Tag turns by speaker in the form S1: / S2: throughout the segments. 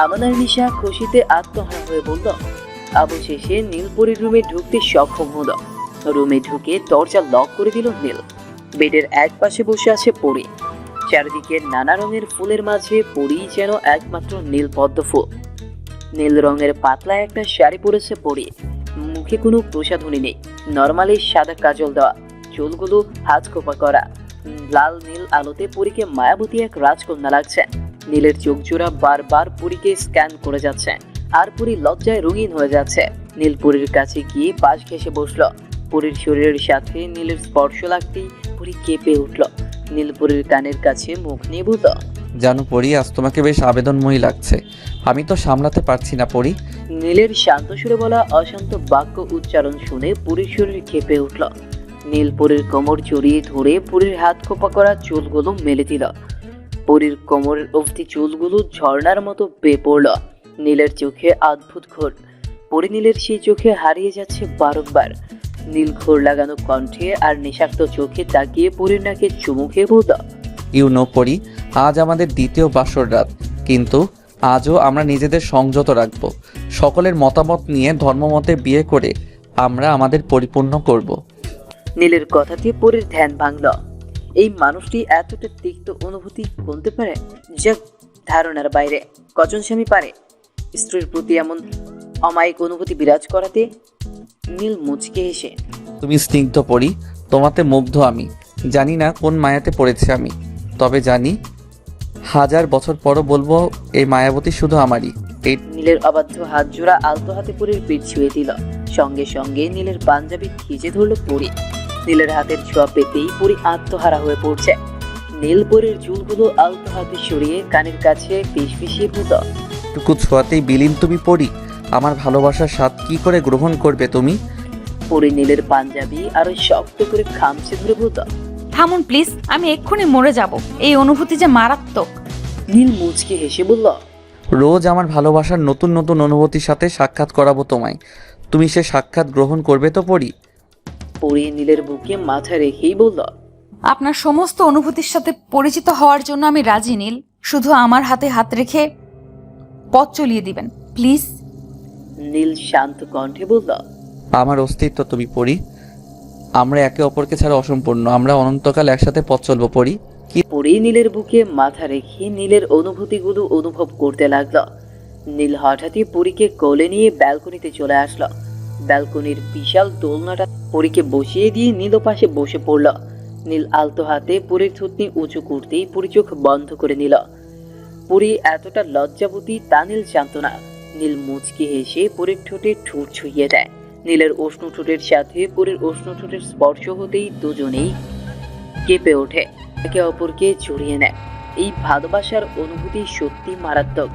S1: আমাদের নিশা খুশিতে আত্মহারা হয়ে বলল। অবশেষে নীলপরির রুমে ঢুকতে সক্ষম হলো। রুমে ঢুকে দরজা লক করে দিল নীল। বেডের এক পাশে বসে আছে পরি। চারিদিকে নানা রঙের ফুলের মাঝে পরি যেন একমাত্র নীল পদ্ম ফুল। নীল রঙের পাতলা একটা শাড়ি পরেছে পরি। মুখে কোনো প্রসাধনী নেই, নর্মালি সাদা কাজল দেওয়া, চুলগুলো হাত খোপা করা। লাল নীল আলোতে পরীকে মায়াবতী এক রাজকন্যা লাগছে। নীলের চোখ জোড়া বারবার পরীকে স্ক্যান করে যাচ্ছে, আর পরী লজ্জায় রঙিন হয়ে যাচ্ছে। নীল পরীর কাছে গিয়ে পাশ ঘেঁষে বসলো। পরীর শরীরের সাথে নীলের স্পর্শ লাগতেই পরী কেঁপে উঠল। নীল পরীর কানের কাছে মুখ নিয়ে বলল,
S2: জানো পরি, আজ তোমাকে বেশ আবেদনময়ী লাগছে। আমি তো সামলাতে পারছি না পরি।
S1: নীলের শান্ত সুরে বলা অশান্ত বাক্য উচ্চারণ শুনে পরীর শরীর কেঁপে উঠল। নীল পরীর কোমর জড়িয়ে ধরে পরীর হাত খোপা করা চুলগুলো মেলে দিল। পরীর কোমরের অবধি চুলগুলো ঝর্ণার মতো বেয়ে পড়ল। নীলের চোখে অদ্ভুত ঘোর। পরী নীলের সেই চোখে হারিয়ে যাচ্ছে বারংবার। নীল ঘোর লাগানো কণ্ঠে আর নেশাক্ত চোখে তাকিয়ে পরীর নাকে চুমু খেয়ে বলল,
S2: পরি, আজ আমাদের দ্বিতীয় বাসর রাত, কিন্তু আজও আমরা নিজেদের সংযত রাখব। সকলের মতামত নিয়ে ধর্মমতে বিয়ে করে আমরা আমাদের পরিপূর্ণ করব।
S1: নীলের কথাতে পরীর ধ্যান ভাঙল। এই মানুষটি এতটা তিক্ত অনুভূতি বলতে পারে, যা ধারণার বাইরে। কজন স্বামী পারে স্ত্রীর প্রতি এমন অমায়িক অনুভূতি বিরাজ করাতে? নীল মুচকে হেসে,
S2: তুমি স্নিগ্ধ পরি, তোমাতে মুগ্ধ আমি। জানি না কোন মায়াতে পড়েছে আমি, তবে জানি 1000 বছর পরও বলবো এই মায়াবতী শুধু আমারই। এই
S1: নীলের অবাধ্য হাত জোড়া আলতো হাতে পরীর পিঠ ছুঁয়ে দিল। সঙ্গে সঙ্গে নীলের পাঞ্জাবি ভিজে ধরল পরী। নীলের হাতের ছোঁয়া পেতেই পরী আত্মহারা হয়ে পড়ছে। নীল পরীর চুলগুলো আলতো হাতে সরিয়ে কানের কাছে ফিসফিসিয়ে বলল,
S2: টুকু ছোঁয়াতেই বিলীন তুমি পরি। আমার ভালোবাসার স্বাদ কি করে গ্রহণ করবে তুমি?
S1: পরী নীলের পাঞ্জাবি আরো শক্ত করে খামচে ধরে বলল,
S3: থামুন প্লিজ, আমি এক্ষুনি মরে যাব। এই অনুভূতি যে মারাত্মক।
S1: নীল মুচকে হেসে বলল,
S2: রোজ আমার ভালোবাসার নতুন নতুন অনুভূতির সাথে সাক্ষাৎ করাবো তোমায়। তুমি সে সাক্ষাৎ গ্রহণ করবে তো পরি?
S1: পরী নীলের বুকে মাথা রেখেই বলল,
S3: আপনার সমস্ত অনুভূতির সাথে পরিচিত হওয়ার জন্য আমি রাজি নীল। শুধু আমার হাতে হাত রেখে পথ চলিয়ে দিবেন প্লিজ।
S1: নীল শান্ত কণ্ঠে বলল,
S2: আমার অস্তিত্ব তুমি পরি। আমরা একে অপরকে ছাড়া অসম্পূর্ণ। আমরা অনন্তকাল একসাথে পথ চলবো পরি।
S1: পরী নীলের বুকে মাথা রেখে নীলের অনুভূতিগুলো অনুভব করতে লাগলো। নীল হঠাৎই পরীকে কোলে নিয়ে ব্যালকনিতে চলে আসলো। ব্যালকনির বিশাল দোলনাটা পরীকে বসিয়ে দিয়ে নীল পাশে বসে পড়ল। নীল আলতো হাতে পরীর থুতনি উঁচু করতেই পরী চোখ বন্ধ করে নিল। পরী এতটা লজ্জাবতী তা নীল জানত না। নীল মুচকি হেসে পরীর ঠোঁটে ঠোঁট ছুঁয়ে দেয়। নীলের উষ্ণ ঠোঁটের সাথে পরীর উষ্ণ ঠোঁটের স্পর্শ হতেই দুজনেই কেঁপে ওঠে, একে অপরকে জড়িয়ে নেয়। এই ভালোবাসার অনুভূতি সত্যি মারাত্মক।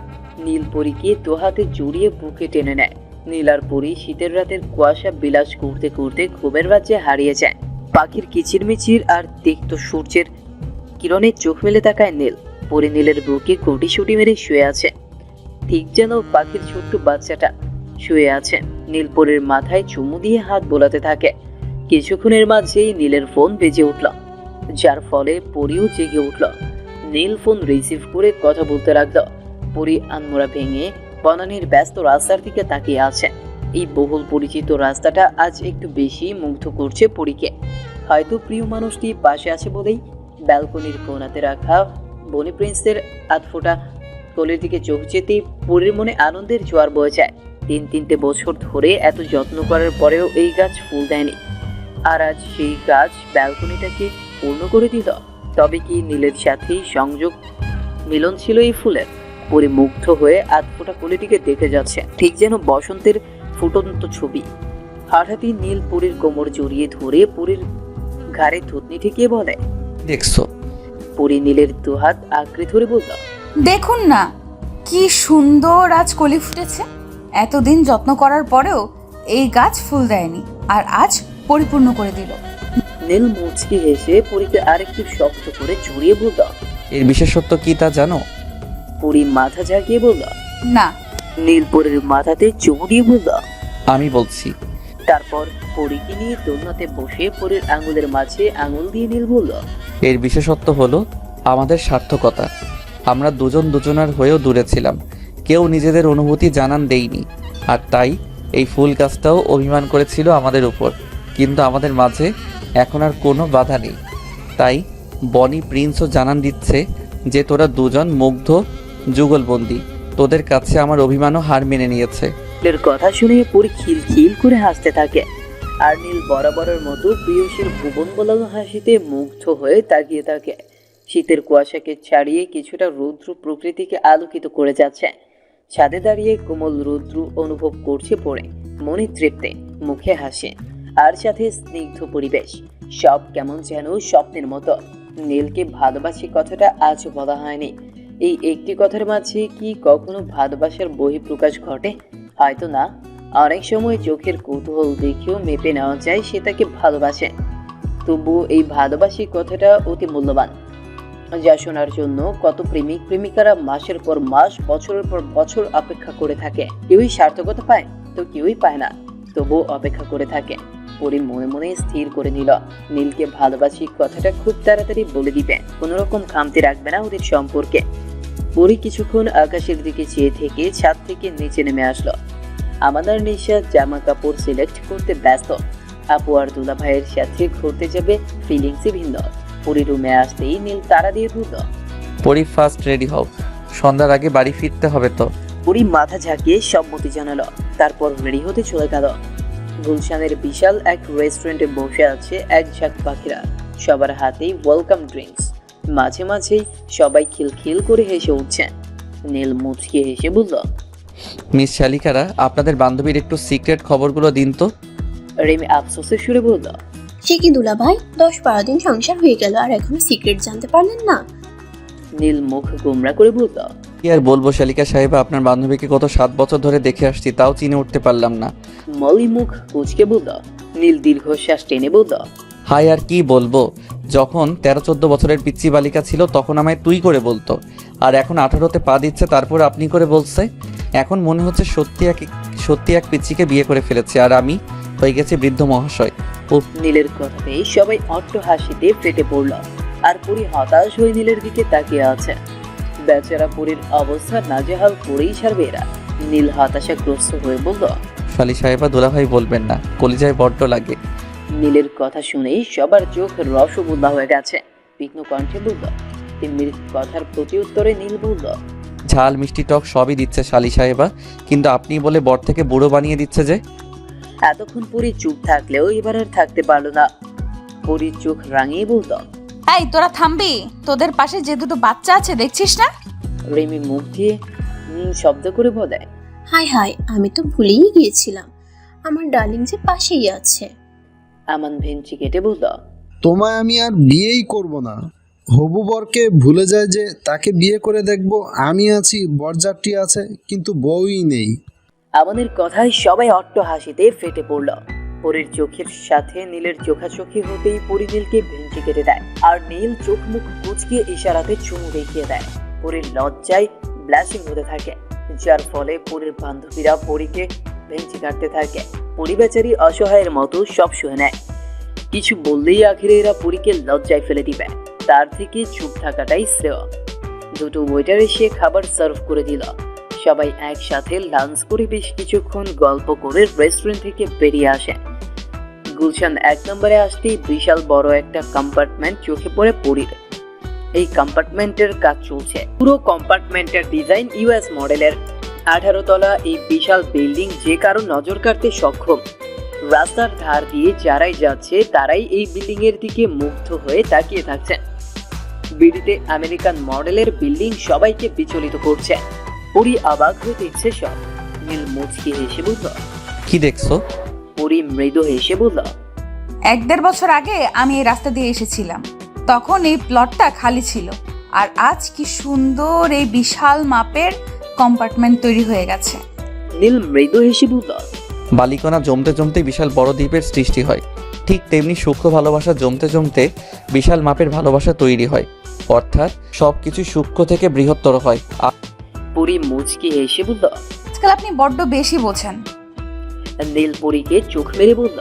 S1: নীল পরীকে দোহাতে জড়িয়ে বুকে টেনে নেয়। নীল আর পরী শীতের রাতের কুয়াশা বিলাস করতে করতে ঘুমের রাজ্যে হারিয়ে যায়। পাখির কিচিরমিচির আর তিক্ত সূর্যের কিরণে চোখ মেলে তাকায় নীল। পরী নীলের বুকে কোটিশুটি মেরে শুয়ে আছে, ঠিক যেন পাখির ছোট্ট বাচ্চাটা শুয়ে আছে। নীল পরীর মাথায় চুমু দিয়ে হাত বোলাতে থাকে। কিছুক্ষণের মাঝেই নীলের ফোন বেজে উঠল, যার ফলে পরীও জেগে উঠল। নীল ফোন রিসিভ করে কথা বলতে লাগলো। পরী আনমোড়া ভেঙে বনানীর ব্যস্ত রাস্তার দিকে তাকিয়ে আছে। এই বহুল পরিচিত রাস্তাটা আজ একটু বেশি মুগ্ধ করছে পরীকে। হয়তো প্রিয় মানুষটি পাশে আছে বলেই ব্যালকনির কোণাতে রাখা বনি প্রিন্সের আধফোটা কোলের দিকে চোখ যেতেই পরীর মনে আনন্দের জোয়ার বয়ে যায়। 3 বছর ধরে এত যত্ন করার পরেও এই গাছ ফুল দেয়নি, আর আজ সেই গাছ ব্যালকনিটাকে পূর্ণ করে দিল। তবে কি নীলের সাথেই সংযোগ মিলন ছিল এই ফুলের? পরী মুগ্ধ হয়ে আধফোটা কোলেটিকে দেখে যাচ্ছে, ঠিক যেন বসন্তের ফুটন্ত ছবি। হঠাৎই নীল পরীর কোমর জড়িয়ে ধরে পরীর ঘাড়ে থুতনি ঠেকিয়ে বলে,
S2: দেখছো?
S1: পরী নীলের দুহাত আঁকড়ে ধরে বলল,
S3: দেখুন না কি সুন্দর আজ কলি ফুটেছে। এতদিন যত্ন করার পরেও এই গাছ ফুল দেয়নি, আর আজ পরিপূর্ণ করে দিল।
S1: নীল মুচকি হেসে পরীকে আরেকটু শক্ত করে জড়িয়ে বলল,
S2: এর বিশেষত্ব কি তা জানো?
S1: পরী মাথা ঝাঁকিয়ে বলল,
S3: না।
S1: নীল পরীর মাথাতে চুমু দিয়ে বলল,
S2: আমি বলছি।
S1: তারপর পরীকে নিয়ে দোলনাতে বসে পরীর আঙুলের মাঝে আঙুল দিয়ে নীল বলল,
S2: এর বিশেষত্ব হলো আমাদের সার্থকতা। আমরা দুজন দুজনার হয়েও দূরে ছিলাম, কেউ নিজেদের অনুভূতি জানান দেয়নি। আর তাই এই ফুল গাছটাও অভিমান করেছিল আমাদের উপর, কিন্তু আমাদের মাঝে এখন আর কোনো বাধা নেই। তাই বনি প্রিন্সও জানান দিচ্ছে যে তোরা দুজন মুগ্ধ যুগলবন্দি, তোদের কাছে আমার অভিমানও হার মেনে নিয়েছে।
S1: নীলের কথা শুনে পরি খিলখিল করে হাসতে থাকে, আর নীল বরাবরের মতো প্রিয়সীর ভুবন বলানো হাসিতে মুগ্ধ হয়ে তাকিয়ে থাকে। শীতের কুয়াশাকে ছাড়িয়ে কিছুটা রৌদ্র প্রকৃতিকে আলোকিত করে যাচ্ছে। ছাদে দাঁড়িয়ে কোমল রৌদ্র অনুভব করছে পড়ে, মনে তৃপ্তি, মুখে হাসি, আর সাথে স্নিগ্ধ পরিবেশ। সব কেমন যেন স্বপ্নের মতো। নীলকে ভালোবাসি কথাটা আজও বলা হয়নি। এই একটি কথার মাঝে কি কখনো ভালোবাসার বহিঃপ্রকাশ ঘটে? হয়তো না। অনেক সময় চোখের কৌতূহল দেখেও মেপে নেওয়া যায় সে তাকে ভালোবাসে। তবুও এই ভালোবাসি কথাটা অতি মূল্যবান, যা শোনার জন্য কত প্রেমিক প্রেমিকারা মাসের পর মাস, বছরের পর বছর অপেক্ষা করে থাকে। কেউই সার্থকতা পায় তো কেউই পায় না, তবুও অপেক্ষা করে থাকে। পরি মনে মনে স্থির করে নিল নীলকে ভালোবাসি কথাটা খুব তাড়াতাড়ি বলে দিবে, কোনো রকম খামতি রাখবে না ওদের সম্পর্কে। পরি কিছুক্ষণ আকাশের দিকে চেয়ে থেকে ছাদ থেকে নিচে নেমে আসলো। আমাদের নিশা জামা কাপড় সিলেক্ট করতে ব্যস্ত। আপু আর দুলা ভাইয়ের সাথে ঘুরতে যাবে, ফিলিংসই ভিন্ন। পরি রুমে আসতেই নীল তাড়া দিয়ে বলল,
S2: পরি ফার্স্ট রেডি হও, সন্ধ্যার আগে বাড়ি ফিরতে হবে তো।
S1: পরি মাথা ঝাঁকিয়ে সম্মতি জানালো, তারপর রেডি হতে চলে গেল। গুলশানের বিশাল এক রেস্টুরেন্টে বসে আছে এক ঝাঁক পাখিরা, সবার হাতেই ওয়েলকাম ড্রিঙ্কস। মাঝে মাঝেই সবাই খিলখিল করে হেসে উঠছে। নীল মুচকে হেসে বলল,
S2: মিস শালিকারা, আপনাদের বান্ধবীর একটু সিক্রেট খবরগুলো দিন তো।
S1: রিমি আফসোসের সুরে বলল,
S4: সে কি দুলা ভাই, 10-12 দিন সংসার হয়ে গেল আর এখনো সিক্রেট জানতে পারলেন না?
S1: নীল মুখ গোমরা করে বলল,
S2: কি আর বলবো শালিকা সাহেবা, আপনার বান্ধবীকে গত 7 বছর ধরে দেখে আসছি, তাও চিনে উঠতে পারলাম না।
S1: মলি মুখ কুচকে বলল। নীল দীর্ঘশ্বাস টেনে বলল,
S2: হাই আর কি বলবো, যখন 13-14 বছরের পিচ্চি বালিকা ছিল তখন আমায় তুই করে বলতো, আর এখন 18তে পা দিচ্ছে তারপর আপনি করে বলছে। এখন মনে হচ্ছে সত্যি এক পিচ্চিকে বিয়ে করে ফেলেছে, আর আমি হয়ে গেছি বৃদ্ধ মহাশয়। ও
S1: নীলের কথাতেই সবাই অট্ট হাসিতে ফেটে পড়ল, আর পুরি হতাশ হয়ে নীলের দিকে তাকিয়ে আছে। বেচারা পুরীর অবস্থা নাজেহাল করেই ছাড়বে এরা। নীল হতাশাগ্রস্ত হয়ে বলল,
S2: শালি সাহেবা দুলাভাই বলবেন না, কলিজায় বড্ড লাগে।
S1: নীলের কথা শুনেই সবার চোখ রসগোল্লা হয়ে গেছে। তীক্ষ্ণ কণ্ঠে বলল। তিন্নির কথার প্রতি উত্তরে নীল বলল,
S2: ঝাল মিষ্টি টক সবই দিচ্ছে শালি সাহেবা, কিন্তু আপনি বলে বর থেকে বুড়ো বানিয়ে দিচ্ছে যে।
S1: এতক্ষণ পুরী চুপ থাকলেও এবার আর থাকতে পারল না। পুরীর চোখ রাঙিয়ে বলল,
S3: এই তোরা থামবি? তোদের পাশে যে দুটো বাচ্চা আছে দেখছিস না?
S1: রিমি মুখ দিয়ে শব্দ করে বলে,
S4: হাই হাই, আমি তো ভুলেই গিয়েছিলাম, আমার ডার্লিং যে পাশেই আছে।
S1: আমান ভেঞ্চি কেটে বলল,
S5: তোমায় আমি আর বিয়েই করব না। হবু বরকে ভুলে যায় যে তাকে বিয়ে করে দেখব, আমি আছি, বরযাত্রী আছে, কিন্তু বউই নেই।
S1: আমাদের কথায় সবাই অট্ট হাসিতে ফেটে পড়ল। পরীর চোখের সাথে নীলের চোখাচোখি হতেই পরী নীলকে ভেঞ্চি কেটে দেয়, আর নীল চোখ মুখ কুচকে ইশারাতে চুমু দেখিয়ে দেয়। পরীর লজ্জায় ব্লাশিং হতে থাকে, যার ফলে পরীর বান্ধবীরা পরীকে ভেঞ্চি কাটতে থাকে। পরী বেচারি অসহায়ের মতো সব শুয়ে নেয়। কিছু বললেই আখেরে এরা পরীকে লজ্জায় ফেলে দিবে, তার থেকে চুপ থাকাটাই শ্রেয়। দুটো ওয়েটার এসে খাবার সার্ভ করে দিল। সবাই একসাথে লাঞ্চ করে বেশ কিছুক্ষণ গল্প করে রেস্টুরেন্ট থেকে বেরিয়ে আসে। গুলশান 1 নম্বরে আসতেই বিশাল বড় একটা কম্পার্টমেন্ট চোখে পড়ে পরীর। এই কম্পার্টমেন্টের কাজ চলছে। পুরো কম্পার্টমেন্টের ডিজাইন ইউএস মডেলের। 18 তলা এই বিশাল বিল্ডিং যে কারো নজর কাড়তে সক্ষম। রাস্তার ধার দিয়ে যারাই যাচ্ছে তারাই এই বিল্ডিং এর দিকে মুগ্ধ হয়ে তাকিয়ে থাকছে। বিডিতে আমেরিকান মডেলের বিল্ডিং সবাইকে বিচলিত করছে। পরি অবাক হয়ে দেখছে সব। নীল মুচকি হেসে বলল,
S2: কি দেখছো?
S1: পরি মৃদু হেসে বলল,
S3: 1-1.5 বছর আগে আমি এই রাস্তা দিয়ে এসেছিলাম, তখন এই প্লটটা খালি ছিল, আর আজ কি সুন্দর এই বিশাল মাপের কম্পার্টমেন্ট তৈরি হয়ে গেছে।
S1: নীল মৃদু হেসে বলল,
S2: বালিকণা জমতে জমতে বিশাল বড় দ্বীপের সৃষ্টি হয়, ঠিক তেমনি সূক্ষ্ম ভালোবাসা জমতে জমতে বিশাল মাপের ভালোবাসা তৈরি হয়, অর্থাৎ সবকিছু সূক্ষ্ম থেকে বৃহত্তর হয়।
S1: পরি মুচকি হেসে বলল।
S3: আজকাল আপনি বড্ড বেশি বোঝেন।
S1: নীল পরিকে চোখ মেরে বলল,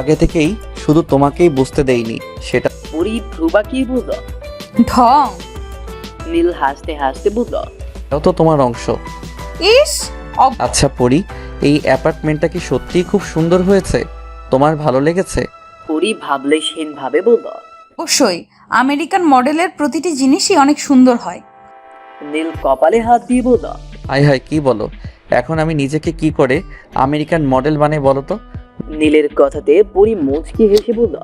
S2: আগে থেকেই শুধু তোমাকেই বুঝতে দেইনি সেটা।
S1: পরি ভ্রু বাঁকিয়ে বলল।
S3: ঢং।
S1: নীল হাসতে হাসতে বলল,
S2: এটাও তো তোমার অংশ।
S3: ইস,
S2: আচ্ছা পরি, এই অ্যাপার্টমেন্টটা কি সত্যিই খুব সুন্দর হয়েছে? তোমার ভালো লেগেছে?
S1: পরি ভাবলে সেন ভাবে বলল।
S3: অবশ্যই, আমেরিকান মডেলের প্রতিটি জিনিসই অনেক সুন্দর হয়।
S1: নীল কপালে হাত দিয়ে বলল।
S2: হায় হায়, কি বলো? এখন আমি নিজেকে কি করে আমেরিকান মডেল বানাই বলো তো?
S1: নীলের কথাতে পরি মুচকি হেসে বলল।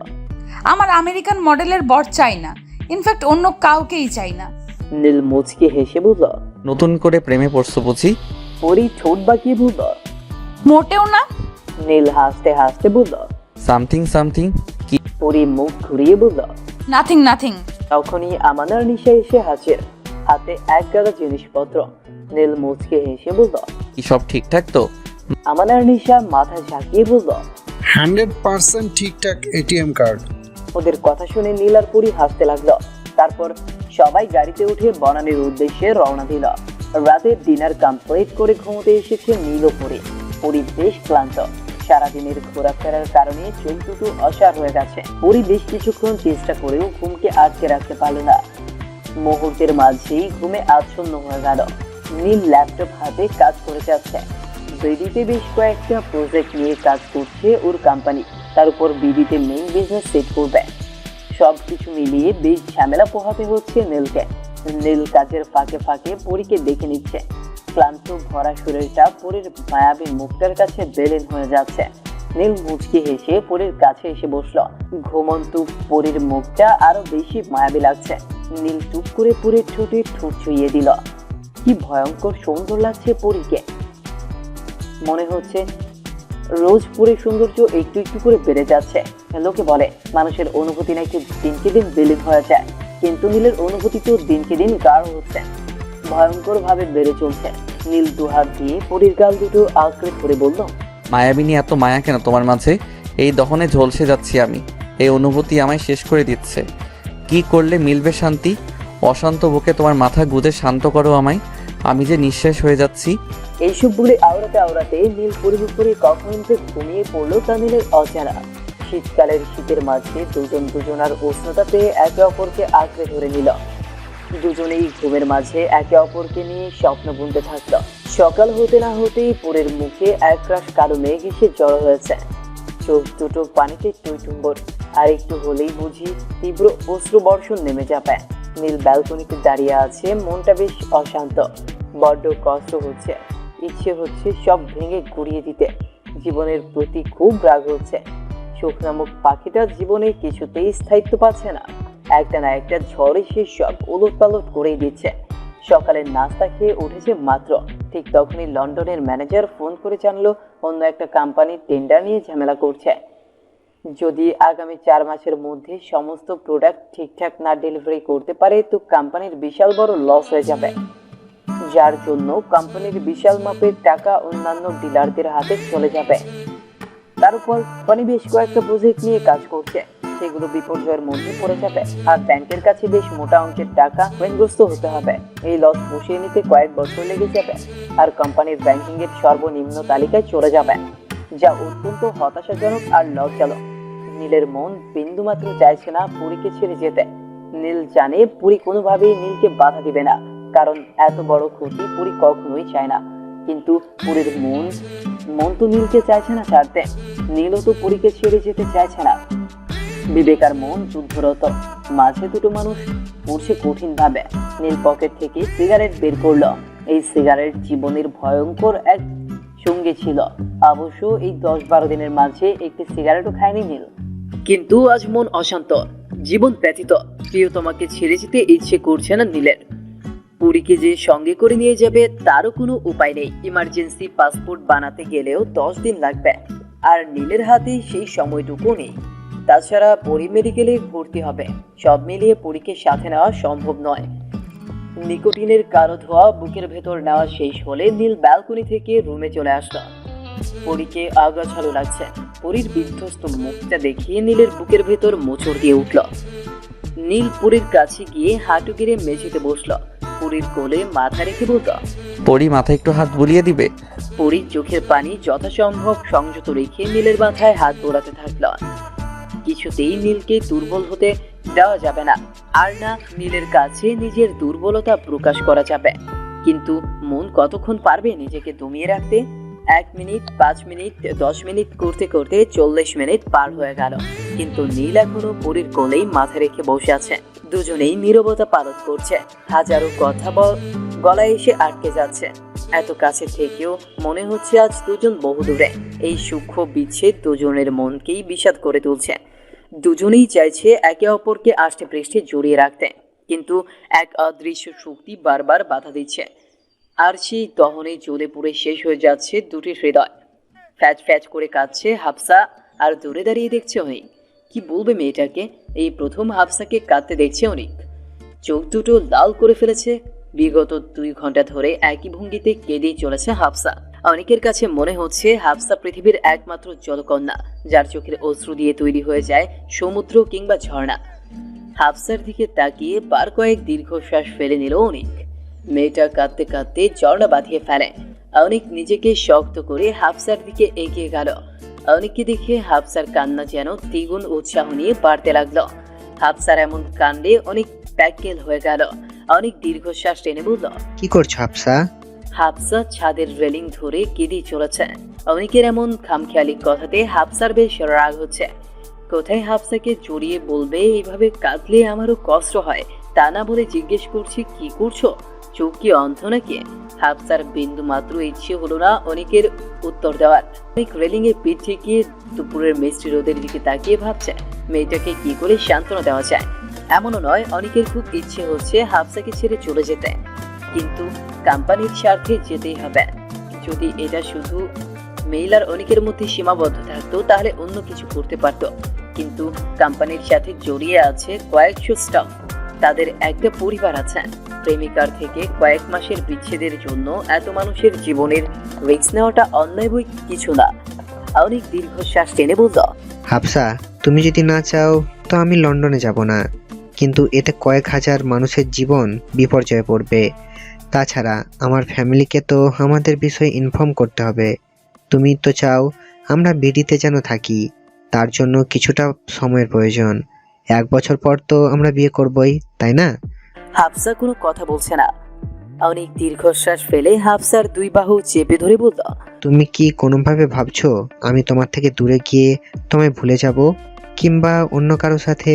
S3: আমার আমেরিকান মডেলের বর চাই না, ইনফ্যাক্ট অন্য কাউকেই চাই না।
S1: নীল মুচকি হেসে বলল।
S2: নতুন করে প্রেমে পড়ছো বুঝি?
S1: পরি ঠোঁট বাঁকিয়ে বলল।
S3: মোটেও না।
S1: নীল হাসতে হাসতে বলল।
S2: সামথিং সামথিং কি?
S1: পরি মুখ ঘুরিয়ে বলল।
S3: Nothing nothing.
S1: তখনই আমানার নিশা এসে হাজির, হাতে এক গাদা জিনিসপত্র। নীল মুচকে হেসে বলল।
S2: কি সব ঠিকঠাক তো?
S1: আমানার নিশা মাথা ঝাঁকিয়ে বলল।
S5: 100% ঠিকঠাক এটিএম কার্ড।
S1: ওদের কথা শুনে নীল আর পরি হাসতে লাগলো। তারপর সবাই গাড়িতে উঠে বনানীর উদ্দেশ্যে রওনা দিল। রাতের ডিনার কমপ্লিট করে ঘুমোতে এসেছে নীল ও পরি। পরি বেশ ক্লান্ত, সারাদিনের ঘোরাফেরার কারণে চোখ দুটো অসাড় হয়ে গেছে। পরি বেশ কিছুক্ষণ চেষ্টা করেও ঘুমকে আটকে রাখতে পারল না। মুহূর্তের মাঝেই ঘুমে আচ্ছন্ন হয়ে গেল। নীল ল্যাপটপ হাতে কাজ করে যাচ্ছে। বিডিতে বেশ কয়েকটা প্রজেক্ট নিয়ে কাজ করছে ওর কোম্পানি। তার উপর বিডিতে মেইন বিজনেস সেট করবে। সবকিছু মিলিয়ে বেশ ঝামেলা পোহাতে হচ্ছে নীলকে। নীল কাজের ফাঁকে ফাঁকে পরীকে দেখে নিচ্ছে। ক্লান্ত ভরা শরীরটা পরীর মায়াবী মুখটার কাছে বেলেন হয়ে যাচ্ছে। নীল মুচকি হেসে পরীর কাছে এসে বসলো। ঘুমন্ত পরীর মুখটা আরো বেশি মায়াবী লাগছে। নীল চুপ করে পরীর ঠোঁটে ঠোঁট ছুঁয়ে দিল। কি ভয়ঙ্কর সুন্দর লাগছে পরীকে। মনে হচ্ছে রোজ পরীর সৌন্দর্য একটু একটু করে বেড়ে যাচ্ছে। লোকে বলে মানুষের অনুভূতি নাকি দিনকে দিন বিলীন হয়ে যায়, কিন্তু নীলের অনুভূতি তো দিনকে দিন গাঢ় হচ্ছে, ভয়ঙ্কর ভাবে বেড়ে চলছে। নীল দুহাত দিয়ে পরীর গাল দুটো আঁকড়ে ধরে বলল।
S2: মায়াবিনী, এত মায়া কেন তোমার মাঝে? এই দহনে ঝলসে যাচ্ছি আমি। এই অনুভূতি আমায় শেষ করে দিচ্ছে। কি করলে মিলবে শান্তি? অশান্ত বুকে তোমার মাথা গুঁজে শান্ত করো আমায়। আমি যে নিঃশেষ হয়ে যাচ্ছি।
S1: এইসব বলে আওড়াতে আওড়াতে নীল পরীর উপরে কখন যে ঘুমিয়ে পড়লো তা নীলের অজানা। শীতকালের শীতের মাঝে দুজন দুজনার উষ্ণতা পেয়ে একে অপরকে আঁকড়ে ধরে নিল। দুজনেই ঘুমের মাঝে একে অপরকে নিয়ে স্বপ্ন বুনতে থাকলো। সকাল হতে না হতেই পরীর মুখে একরাশ কালো মেঘ এসে জড়ো হয়েছে। চোখ দুটো পানিতে টইটুম্বর, আর একটু হলেই বুঝি তীব্র অশ্রু বর্ষণ নেমে যাবে। নীল ব্যালকনিতে দাঁড়িয়ে আছে, মনটা বেশ অশান্ত, বড্ড কষ্ট হচ্ছে। ইচ্ছে হচ্ছে সব ভেঙে গুড়িয়ে দিতে। জীবনের প্রতি খুব রাগ হচ্ছে। সুখ নামক পাখিটা জীবনে কিছুতেই স্থায়িত্ব পাচ্ছে না। একটা না একটা ঝড় এসে সব উলট পালট করেই দিচ্ছে। সকালের নাস্তা খেয়ে উঠেছে মাত্র, ঠিক তখনই লন্ডনের ম্যানেজার ফোন করে জানলো অন্য একটা কোম্পানির টেন্ডার নিয়ে ঝামেলা করছে। যদি আগামী 4 মাসের মধ্যে সমস্ত প্রোডাক্ট ঠিকঠাক না ডেলিভারি করতে পারে তো কোম্পানির বিশাল বড় লস হয়ে যাবে, যার জন্য কোম্পানির বিশাল মাপের টাকা অন্যান্য ডিলারদের হাতে চলে যাবে। তার উপর কোম্পানি বেশ কয়েকটা প্রজেক্ট নিয়ে কাজ করছে, সেগুলো বিপর্যয়ের মধ্যে পড়ে যাবে। আর ব্যাংকের কাছে বেশ মোটা অঙ্কের টাকা ঋণগ্রস্ত হতে হবে। এই লস পুষিয়ে নিতে কয়েক বছর লেগে যাবে, আর কোম্পানির ব্যাংকিং এর সর্বনিম্ন তালিকায় চলে যাবে, যা অত্যন্ত হতাশাজনক আর লজ্জাজনক। নীলের মন বিন্দুমাত্র চাইছে না পুরীকে ছেড়ে যেতে। নীল জানে পুরী কোনোভাবেই নীলকে বাধা দিবে না, কারণ এত বড় ক্ষতি পুরী কখনোই চায় না। কিন্তু পুরীর মন তো নীলকে চাইছে না ছাড়তে। নীলও তো পুরীকে ছেড়ে যেতে চাইছে না। বিবেকার মন যুদ্ধরত, মাঝে দুটো মানুষ পড়ছে কঠিন ভাবে। নীল পকেট থেকে সিগারেট বের করলো। এই সিগারেট জীবনের ভয়ঙ্কর এক সঙ্গী ছিল। অবশ্য এই 10-12 দিনের মাঝে একটি সিগারেটও খায়নি নীল। কিন্তু আজ মন অশান্ত, জীবন ব্যতীত। প্রিয়তমাকে ছেড়ে যেতে ইচ্ছে করছে না নীলের। পুরীকে যে সঙ্গে করে নিয়ে যাবে তারও কোনো উপায় নেই। ইমার্জেন্সি পাসপোর্ট বানাতে গেলেও 10 দিন লাগবে, আর নীলের হাতে সেই সময়টুকু নেই। তাছাড়া পরি মেডিকেলে ভর্তি হবে। সব মিলিয়ে পরীকে সাথে নেওয়া সম্ভব নয়। নিকোটিনের কালো ধোয়া বুকের ভেতর নেওয়া শেষ হলে নীল ব্যালকনি থেকে রুমে চলে আসলো। পরীকে আগাছালো লাগছে। পরীর বিধ্বস্ত মুখটা দেখিয়ে নীলের বুকের ভেতর মোচড় দিয়ে উঠল। নীল পরীর কাছে গিয়ে হাঁটু গেড়ে মেঝেতে বসলো। পরীর কোলে মাথা রেখে বলল।
S2: পরি মাথায় একটু হাত বুলিয়ে দিবে?
S1: পরীর চোখের পানি যথাসম্ভব সংযত রেখে নীলের মাথায় হাত বোলাতে থাকলো। কিছুতেই নীলকে দুর্বল হতে দেওয়া যাবে না, আর না নীলের কাছে নিজের দুর্বলতা প্রকাশ করা যাবে। কিন্তু মন কতক্ষণ পারবে নিজেকে দমিয়ে রাখতে? 1 মিনিট, 5 মিনিট, 10 মিনিট করতে করতে 40 মিনিট পার হয়ে গেল, কিন্তু নীল এখনো পরীর কোলেই মাথা রেখে বসে আছে। দুজনেই নীরবতা পালন করছে। হাজারো কথা গলায় এসে আটকে যাচ্ছে। এত কাছে থেকেও মনে হচ্ছে আজ দুজন বহু দূরে। এই সূক্ষ্ম বিচ্ছেদ দুজনের মনকেই বিষাদ করে তুলছে। দুজনেই চাইছে একে অপরকে আষ্টে পৃষ্ঠে জড়িয়ে রাখতে, কিন্তু এক অদৃশ্য শক্তি বারবার বাধা দিচ্ছে। আর সেই দহনে জ্বলে পুড়ে শেষ হয়ে যাচ্ছে দুটি হৃদয়। ফ্যাচ ফ্যাচ করে কাঁদছে হাফসা, আর দূরে দাঁড়িয়ে দেখছে অনিক। কি বলবে মেয়েটাকে? এই প্রথম হাফসাকে কাঁদতে দেখছে অনিক। চোখ দুটো লাল করে ফেলেছে। বিগত 2 ঘন্টা ধরে একই ভঙ্গিতে কেঁদেই চলেছে হাফসা। অনেকের কাছে মনে হচ্ছে হাফসা পৃথিবীর একমাত্র জলকন্যা, যার চোখের অশ্রু দিয়ে তৈরি হয়ে যায় সমুদ্র কিংবা ঝর্ণা। হাফসার দিকে তাকিয়ে বার কয়েক দীর্ঘশ্বাস ফেলে নিল অনিক। মেয়েটা কাঁদতে কাঁদতে ঝর্ণা বাঁধিয়ে ফেলে। অনিক নিজেকে শক্ত করে হাফসার দিকে এগিয়ে গেল। অনিককে দেখে হাফসার কান্না যেন দ্বিগুণ উৎসাহ নিয়ে বাড়তে লাগলো। হাফসার এমন কাণ্ডে অনেক প্যাকেল হয়ে গেল। অনেক দীর্ঘশ্বাস টেনে বলল,
S6: কি করছো হাফসা?
S1: হাফসা ছাদের রেলিং ধরে কেঁদেই চলেছে। অনেকের এমন খামখেয়ালি কথাতে হাফসার বেশ রাগ হচ্ছে। কোথায় হাফসাকে জড়িয়ে বলবে এইভাবে কাঁদলে আমারও কষ্ট হয়, তা না বলে জিজ্ঞেস করছি কি করছো, চোখ কি অন্ধ নাকি? হাফসার বিন্দু মাত্র ইচ্ছে হলো না অনেকের উত্তর দেওয়ার। অনেক রেলিং এ পিঠ ঠেকিয়ে দুপুরের মিষ্টি রোদের দিকে তাকিয়ে ভাবছে মেয়েটাকে কি করে সান্ত্বনা দেওয়া যায়। এমনও নয়, অনেকের খুব ইচ্ছে হচ্ছে হাফসাকে ছেড়ে চলে যেতে, কিন্তু কোম্পানির স্বার্থে যেতেই হবে। যদি এটা শুধু মেইল আর অনেকের মধ্যে সীমাবদ্ধ থাকতো তাহলে অন্য কিছু করতে পারতো, কিন্তু কোম্পানির সাথে জড়িয়ে আছে কয়েকশো স্টাফ। তাদের একটা পরিবার আছে। প্রেমিকার থেকে কয়েক মাসের বিচ্ছেদের জন্য এত মানুষের জীবনের রিস্ক নেওয়াটা অন্যায় বই কিছু না। অনেক দীর্ঘশ্বাস টেনে বলল,
S6: হাফসা, তুমি যদি না চাও তো আমি লন্ডনে যাব না, কিন্তু এতে কয়েক হাজার মানুষের জীবন বিপর্যয়ে পড়বে। তাছাড়া আমার ফ্যামিলিকে তো আমাদের বিষয়ে ইনফর্ম করতে হবে। তুমি তো চাও আমরা বিডিতে যেন থাকি, তার জন্য কিছুটা সময়ের প্রয়োজন। 1 বছর পর তো আমরা বিয়ে করবই, তাই না?
S1: হাফসা কোনো কথা বলছে না। অনেক দীর্ঘশ্বাস ফেলে হাফসার 2 বাহু চেপে ধরে বলল,
S6: তুমি কি কোনোভাবে ভাবছো আমি তোমার থেকে দূরে গিয়ে তোমায় ভুলে যাব, কিংবা অন্য কারো সাথে?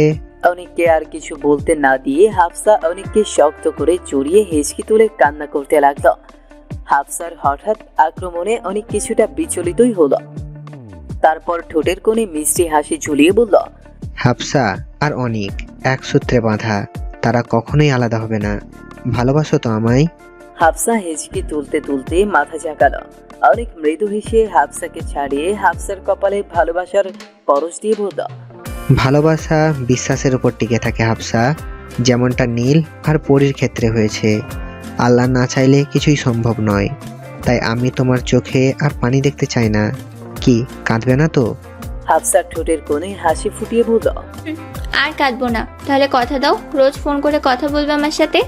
S1: অনেককে আর কিছু বলতে না দিয়ে হাফসা অনেককে শক্ত করে জড়িয়ে হেঁচকি তুলে কান্না করতে লাগলো। হাফসার হঠাৎ আক্রমণে অনেক কিছুটা বিচলিতই হলো। তারপর ঠোঁটের কোণে মিষ্টি হাসি ঝুলিয়ে বলল,
S6: হাফসা আর অনিক এক সূত্রে বাঁধা, তারা কখনোই আলাদা হবে না। ভালোবাসো তো আমায়?
S1: হাফসা হেঁচকি তুলতে তুলতে মাথা ঝাঁকালো। অনেক মৃদু হেসে হাফসাকে ছাড়িয়ে হাফসার কপালে ভালোবাসার পরশ দিয়ে বলল,
S6: ভালোবাসা বিশ্বাসের উপর টিকে থাকে হাফসা, যেমনটা নীল আর পরীর ক্ষেত্রে হয়েছে। আল্লাহ না চাইলে কিছুই সম্ভব নয়। তাই আমি তোমার চোখে আর পানি দেখতে চাই না। কি কাঁদবে না তো?
S1: হাফসার ঠোঁটের কোণে হাসি ফুটিয়ে বলল,
S7: আর কাঁদবো না। তাহলে কথা দাও, রোজ ফোন করে কথা বলবে আমার সাথে।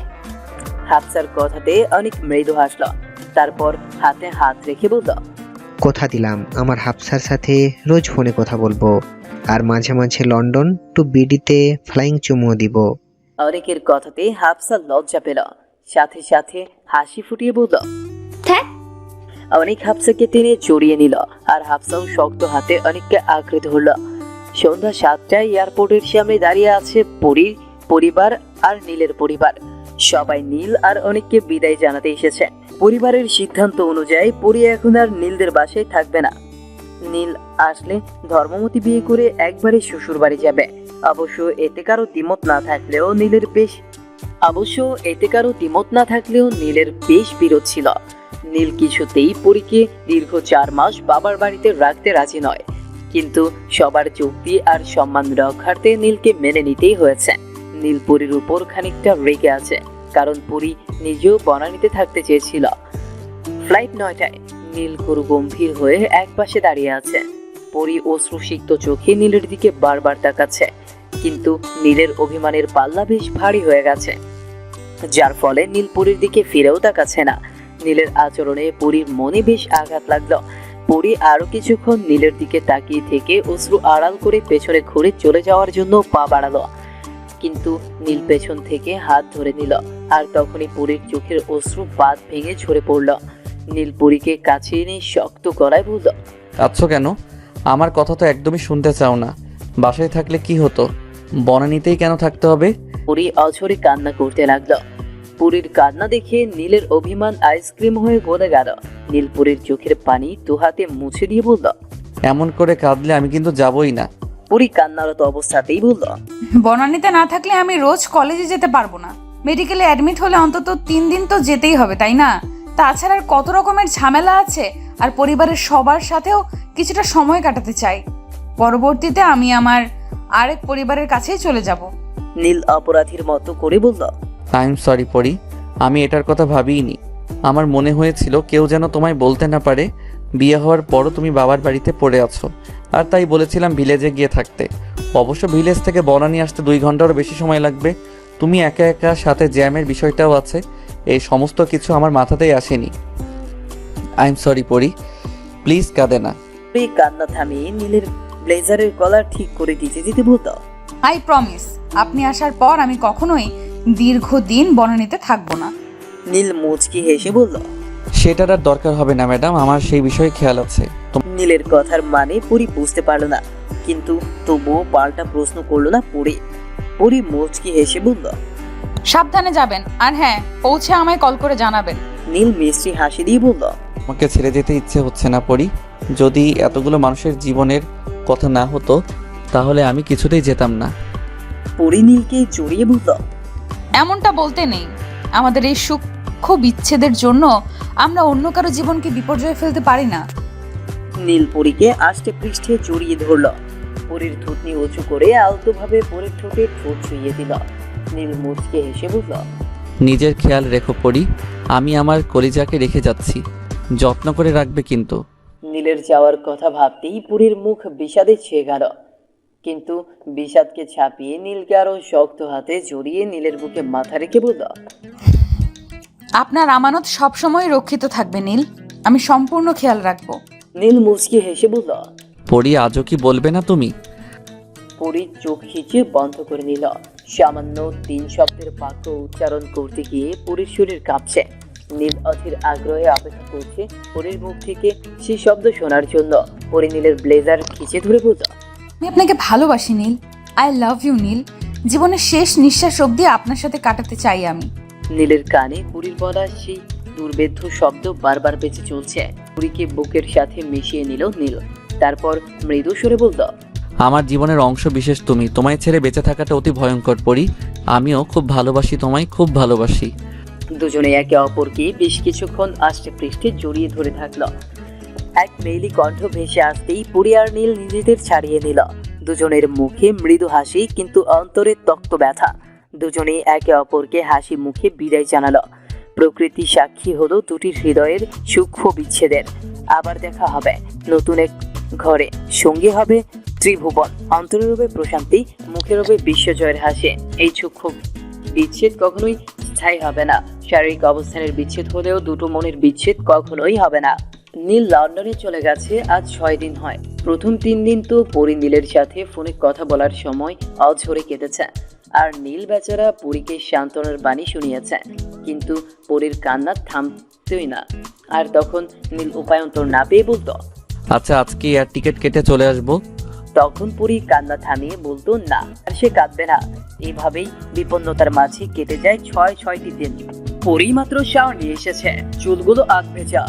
S1: হাফসার কথাতে অনেক মৃদু হাসলো। তারপর হাতে হাত রেখে বলল,
S6: কথা দিলাম আমার হাফসার সাথে রোজ ফোনে কথা বলবো, আর মাঝে মাঝে লন্ডন টু বিডিতে ফ্লাইং চুমুও দিব।
S1: অনেকের কথাতে হাফসা লজ্জা পেল, সাথে সাথে হাসি ফুটিয়ে বলল।
S7: থাক।
S1: অনেক হাফসাকে টেনে জড়িয়ে নিল, আর হাফসাও শক্ত হাতে অনেককে আঁকড়ে ধরল। সন্ধ্যা 7টায় এয়ারপোর্টের সামনে দাঁড়িয়ে আছে পরীর পরিবার আর নীলের পরিবার। সবাই নীল আর অনেককে বিদায় জানাতে এসেছে। পরিবারের সিদ্ধান্ত অনুযায়ী পরী এখন আর নীলদের বাসায় থাকবে না। নীল আসলে ধর্মমতি বিয়ে করে একবারে শ্বশুর বাড়ি যাবে। অবশ্য এতে কারো দ্বিমত না থাকলেও নীলের বেশ বিরোধ ছিল। নীল কিছুতেই পরীকে দীর্ঘ 4 মাস বাবার বাড়িতে রাখতে রাজি নয়, কিন্তু সবার যুক্তি আর সম্মান রক্ষার্থে নীলকে মেনে নিতেই হয়েছে। নীল পরীর উপর খানিকটা রেগে আছে, কারণ পরী নিজেও বনানীতে থাকতে চেয়েছিল। ফ্লাইট 9টায়। নীল গুরু গম্ভীর হয়ে একপাশে দাঁড়িয়ে আছে। পরী অশ্রুসিক্ত চোখে নীলের দিকে বারবার তাকাচ্ছে, কিন্তু নীলের অভিমানের পাল্লা বেশ ভারী হয়ে গেছে, যার ফলে নীল পরীর দিকে ফিরেও তাকাচ্ছে না। নীলের আচরণে পরীর মনে বেশ আঘাত লাগলো। পরী আরো কিছুক্ষণ নীলের দিকে তাকিয়ে থেকে অশ্রু আড়াল করে পেছনে ঘুরে চলে যাওয়ার জন্য পা বাড়ালো, কিন্তু নীল পেছন থেকে হাত ধরে নিল। আর তখনই পরীর চোখের অশ্রু বাঁধ ভেঙে ঝরে পড়ল। নীল পরীকে কাছে এনে শক্ত গলায় বলল,
S2: কাঁদছো কেন? আমার কথা তো একদমই শুনতে চাও না। বাসায় থাকলে কি হতো? বনানীতেই কেন থাকতে হবে?
S1: পরী অঝরে কান্না করতে লাগলো। পুরীর কান্না দেখে নীলের অভিমান আইসক্রিম হয়ে গলে গেল। নীল পুরীর চোখের পানি দুহাতে মুছে দিয়ে বলল,
S2: এমন করে কাঁদলে আমি কিন্তু যাবই না।
S1: পুরী কান্নারত অবস্থাতেই বলল,
S3: বনানীতে না থাকলে আমি রোজ কলেজে যেতে পারবো না। মেডিকেলে অ্যাডমিট হলে অন্তত 3 দিন তো যেতেই হবে, তাই না? তাছাড়া আর কত রকমের ঝামেলা আছে। আর পরিবারের সবার সাথেও কিছুটা সময় কাটাতে চাই। পরবর্তীতে আমি আমার আরেক পরিবারের কাছেই চলে যাব।
S1: নীল অপরাধীর মতো করে বলল,
S2: আই এম সরি পরি, আমি এটার কথা ভাবিইনি। আমার মনে হয়েছিল কেউ যেন তোমায় বলতে না পারে বিয়ে হওয়ার পরও তুমি বাবার বাড়িতে পড়ে আছো, আর তাই বলেছিলাম ভিলেজে গিয়ে থাকতে। অবশ্য ভিলেজ থেকে বনানী আসতে 2 ঘন্টারও বেশি সময় লাগবে। তুমি একা একা, সাথে জ্যামের বিষয়টাও আছে। এই সমস্ত কিছু আমার মাথাতেই আসেনি। আই এম সরি পরি, প্লিজ কাঁদে না।
S1: পুরী কান্না থামিয়ে নীলের ব্লেজারের কলার ঠিক করে দিতে দিতে বলল,
S3: আই প্রমিস, আপনি আসার পর আমি কখনোই দীর্ঘদিন বনানীতে থাকবো না।
S1: নীল মুচকি হেসে বলল,
S2: সেটার আর দরকার হবে না ম্যাডাম, আমার সেই বিষয়ে খেয়াল আছে।
S1: নীলের কথার মানে পুরী বুঝতে পারলো না, কিন্তু তবুও পাল্টা প্রশ্ন করলো না পুরী। পুরী মুচকি হেসে বলল,
S3: সাবধানে যাবেন, আর হ্যাঁ, পৌঁছে আমায় কল করে জানাবেন।
S1: নীল মিষ্টি হাসি দিয়ে বলল,
S2: আমাকে ছেড়ে যেতে ইচ্ছে হচ্ছে না পরি। যদি এতগুলো মানুষের জীবনের কথা না হতো তাহলে আমি কিছুতেই যেতাম না।
S1: পুরী নীলকে জড়িয়ে বলল,
S3: এমনটা বলতে নেই। আমাদের এই সূক্ষ্ম বিচ্ছেদের জন্য আমরা অন্য কারো জীবনকে বিপর্যয়ে ফেলতে পারি না।
S1: নীল পরীকে আষ্টে পৃষ্ঠে জড়িয়ে ধরল। পরীর থুতনি উঁচু করে আলতোভাবে পরীর ঠোঁটে ঠোঁট ছুঁয়ে দিল। নীল মুচকে হেসে বলল,
S2: নিজের খেয়াল রেখো পরি, আমি আমার কলিজাকে রেখে যাচ্ছি, যত্ন করে রাখবে কিন্তু।
S1: নীলের যাওয়ার কথা ভাবতেই পুরীর মুখ বিষাদে ছেয়ে গেল। কিন্তু বিষাদকে ছাপিয়ে নীলকে আরো শক্ত হাতে জড়িয়ে নীলের বুকে মাথা রেখে বলল,
S3: আপনার আমানত সবসময় রক্ষিত থাকবে নীল, আমি সম্পূর্ণ খেয়াল রাখবো।
S1: নীল মুচকি হেসে বলল।
S2: পরি আজও কি বলবে না তুমি?
S1: পরীর চোখ খিচে বন্ধ করে নিল। সামান্য 3 শব্দের বাক্য উচ্চারণ করতে গিয়ে পরীর শরীর কাঁপছে। নীল অধীর আগ্রহে অপেক্ষা করছে পরীর মুখ থেকে সেই শব্দ শোনার জন্য। পরী নীলের ব্লেজার খিচে ধরে বলল,
S3: আমি আপনাকে ভালোবাসি নীল, আই লাভ ইউ নীল। জীবনের শেষ নিঃশ্বাস অবধি আপনার সাথে কাটাতে চাই আমি।
S1: নীলের কানে পরীর বলা সেই দুর্বেদ্য শব্দ বারবার বেঁচে চলছে। পরীকে বুকের সাথে মিশিয়ে নিল নীল। তারপর মৃদু স্বরে বলল,
S2: আমার জীবনের অংশ বিশেষ তুমি, তোমায় ছেড়ে বেঁচে থাকাটা অতি ভয়ঙ্কর পরি। আমিও খুব ভালোবাসি তোমায়, খুব ভালোবাসি।
S1: দুজনে একে অপরকে বেশ কিছুক্ষণ আষ্টে পৃষ্ঠে জড়িয়ে ধরে থাকলো। এক মেয়েলি কণ্ঠ ভেসে আসতেই পুরী আর নীল নিজেদের ছাড়িয়ে নিল। দুজনের মুখে মৃদু হাসি, কিন্তু অন্তরে তক্ত ব্যথা। দুজনেই একে অপরকে হাসি মুখে বিদায় জানালো। প্রকৃতি সাক্ষী হলো দুটির হৃদয়ের সূক্ষ্ম বিচ্ছেদের। আবার দেখা হবে নতুন এক ঘরে, সঙ্গী হবে ত্রিভুবন। অন্তরে রবে প্রশান্তি, মুখে রবে বিশ্বজয়ের হাসি। এই সূক্ষ্ম বিচ্ছেদ কখনোই স্থায়ী হবে না। শারীরিক অবস্থানের বিচ্ছেদ হলেও দুটো মনের বিচ্ছেদ কখনোই হবে না। নীল লন্ডনে চলে গেছে আজ 6 দিন হয়। প্রথম 3 দিন তো পরী নীলের সাথে ফোনে কথা বলার সময় অঝরে কেটেছে। আর নীল বেচারা পরীকে সান্ত্বনার বাণী শুনিয়েছে, কিন্তু পরীর কান্না থামতই না। আর তখন নীল উপায়ন্তর না পেয়ে বলতো,
S2: আচ্ছা আজকে এয়ার টিকিট কেটে চলে আসবো।
S1: তখন পরী কান্না থামিয়ে বলতো না, আর সে কাঁদবে না। এইভাবেই বিপন্নতার মাঝে কেটে যায় 6টি দিন। পরী মাত্র শাওয়ার নিয়ে এসেছে, চুলগুলো আগ ভেজা।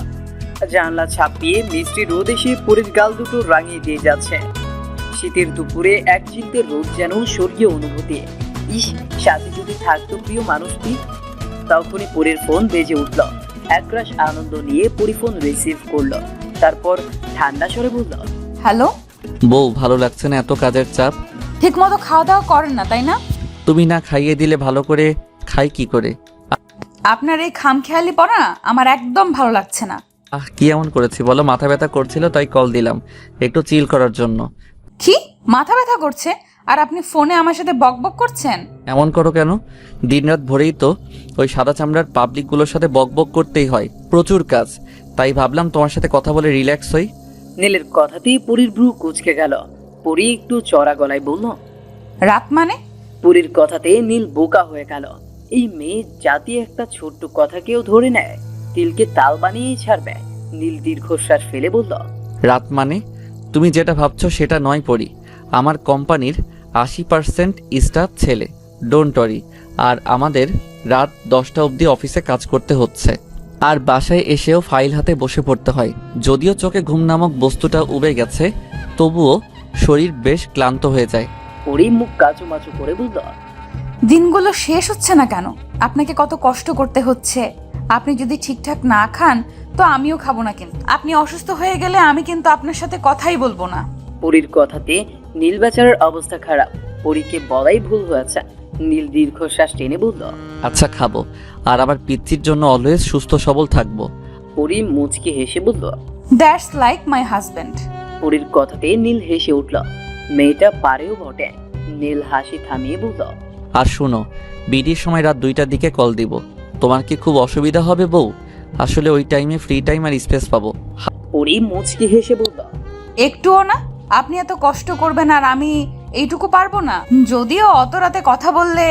S1: জানলা ছাপিয়ে মিষ্টি রোদ এসে পরীর গাল দুটো রাঙিয়ে দিয়ে যাচ্ছে। শীতের দুপুরে এক চিলতে রোদ যেন স্বর্গীয় অনুভূতি। ইস, সাথে যদি থাকতো প্রিয় মানুষটি। তখনই পরীর ফোন বেজে উঠল। একরাশ আনন্দ নিয়ে পরী ফোন রিসিভ করলো। তারপর ঠান্ডা স্বরে বলল,
S3: হ্যালো
S2: বউ, ভালো লাগছে না এত কাজের চাপ?
S3: ঠিক মতো খাওয়া দাওয়া করেন না, তাই না?
S2: তুমি না খাইয়ে দিলে ভালো করে খাই কি করে?
S3: আপনার এই খামখেয়ালি পড়া আমার একদম ভালো লাগছে না।
S2: কি এমন করেছি বলো? মাথা ব্যথা করছিল তাই কল দিলাম, একটু চিল করার জন্য।
S3: কি মাথা ব্যথা করছে আর আপনি ফোনে আমার সাথে বকবক করছেন?
S2: এমন করো কেন? দিনরাত ভরেই তো ওই সাদা চামড়ার পাবলিকগুলোর সাথে বকবক করতেই হয়, প্রচুর কাজ। তাই ভাবলাম তোমার সাথে কথা বলে রিল্যাক্স হই।
S1: নীলের কথাতেই পরীর ভ্রু কুঁচকে গেল। পরী একটু চড়া গলায় বলল,
S3: রাত মানে?
S1: পরীর কথাতে নীল বোকা হয়ে গেল। এই মেয়ে জাতি একটা ছোট্ট কথাকেও ধরে নেয়, তিলকে তাল বানিয়েই ছাড়বে। নীল দীর্ঘশ্বাস ফেলে বলল,
S2: রাত মানে তুমি যেটা ভাবছো সেটা নয় পড়ি। আমার কোম্পানির 80% স্টাফ ছেলে, ডোন্ট ওয়ারি। আর আমাদের রাত 10টা অবধি অফিসে কাজ করতে হচ্ছে, আর বাসায় এসেও ফাইল হাতে বসে পড়তে হয়। যদিও চোখে ঘুম নামক বস্তুটা উবে গেছে, তবুও শরীর বেশ ক্লান্ত হয়ে যায়।
S1: পরি মুখ কাচুমাচু করে বলল,
S3: দিনগুলো শেষ হচ্ছে না কেন? আপনাকে কত কষ্ট করতে হচ্ছে। আপনি যদি ঠিকঠাক না খান তো আমিও খাবো না, কিন্তু আপনি অসুস্থ হয়ে গেলে আমি কিন্তু আপনার সাথে কথাই বলবো না।
S1: পরির কথাতে নীল বেচারার অবস্থা খারাপ। পরীকে বলাই ভুল হয়েছে। নীল দীর্ঘশ্বাস টেনে বলল,
S2: আচ্ছা খাবো, আর আমার পিচ্চির জন্য অলওয়েজ সুস্থ সবল থাকবো।
S1: পরি মুচকে হেসে বলল।
S3: That's like my husband.
S1: পরির কথাতে নীল হেসে উঠল। মেয়েটা পারেও বটে। নীল হাসি থামিয়ে বলল,
S2: আর শুনো, বিডির সময় রাত 2টার দিকে কল দিব। তোমার কি খুব অসুবিধা হবে বউ? আসলে ওই টাইমে ফ্রি টাইম আর স্পেস পাবো।
S1: পরি মুচকে হেসে বলল,
S3: একটুও না। আপনি এত কষ্ট করবেন আর আমি এইটুকু পারবো না? যদিও অত রাতে কথা বললে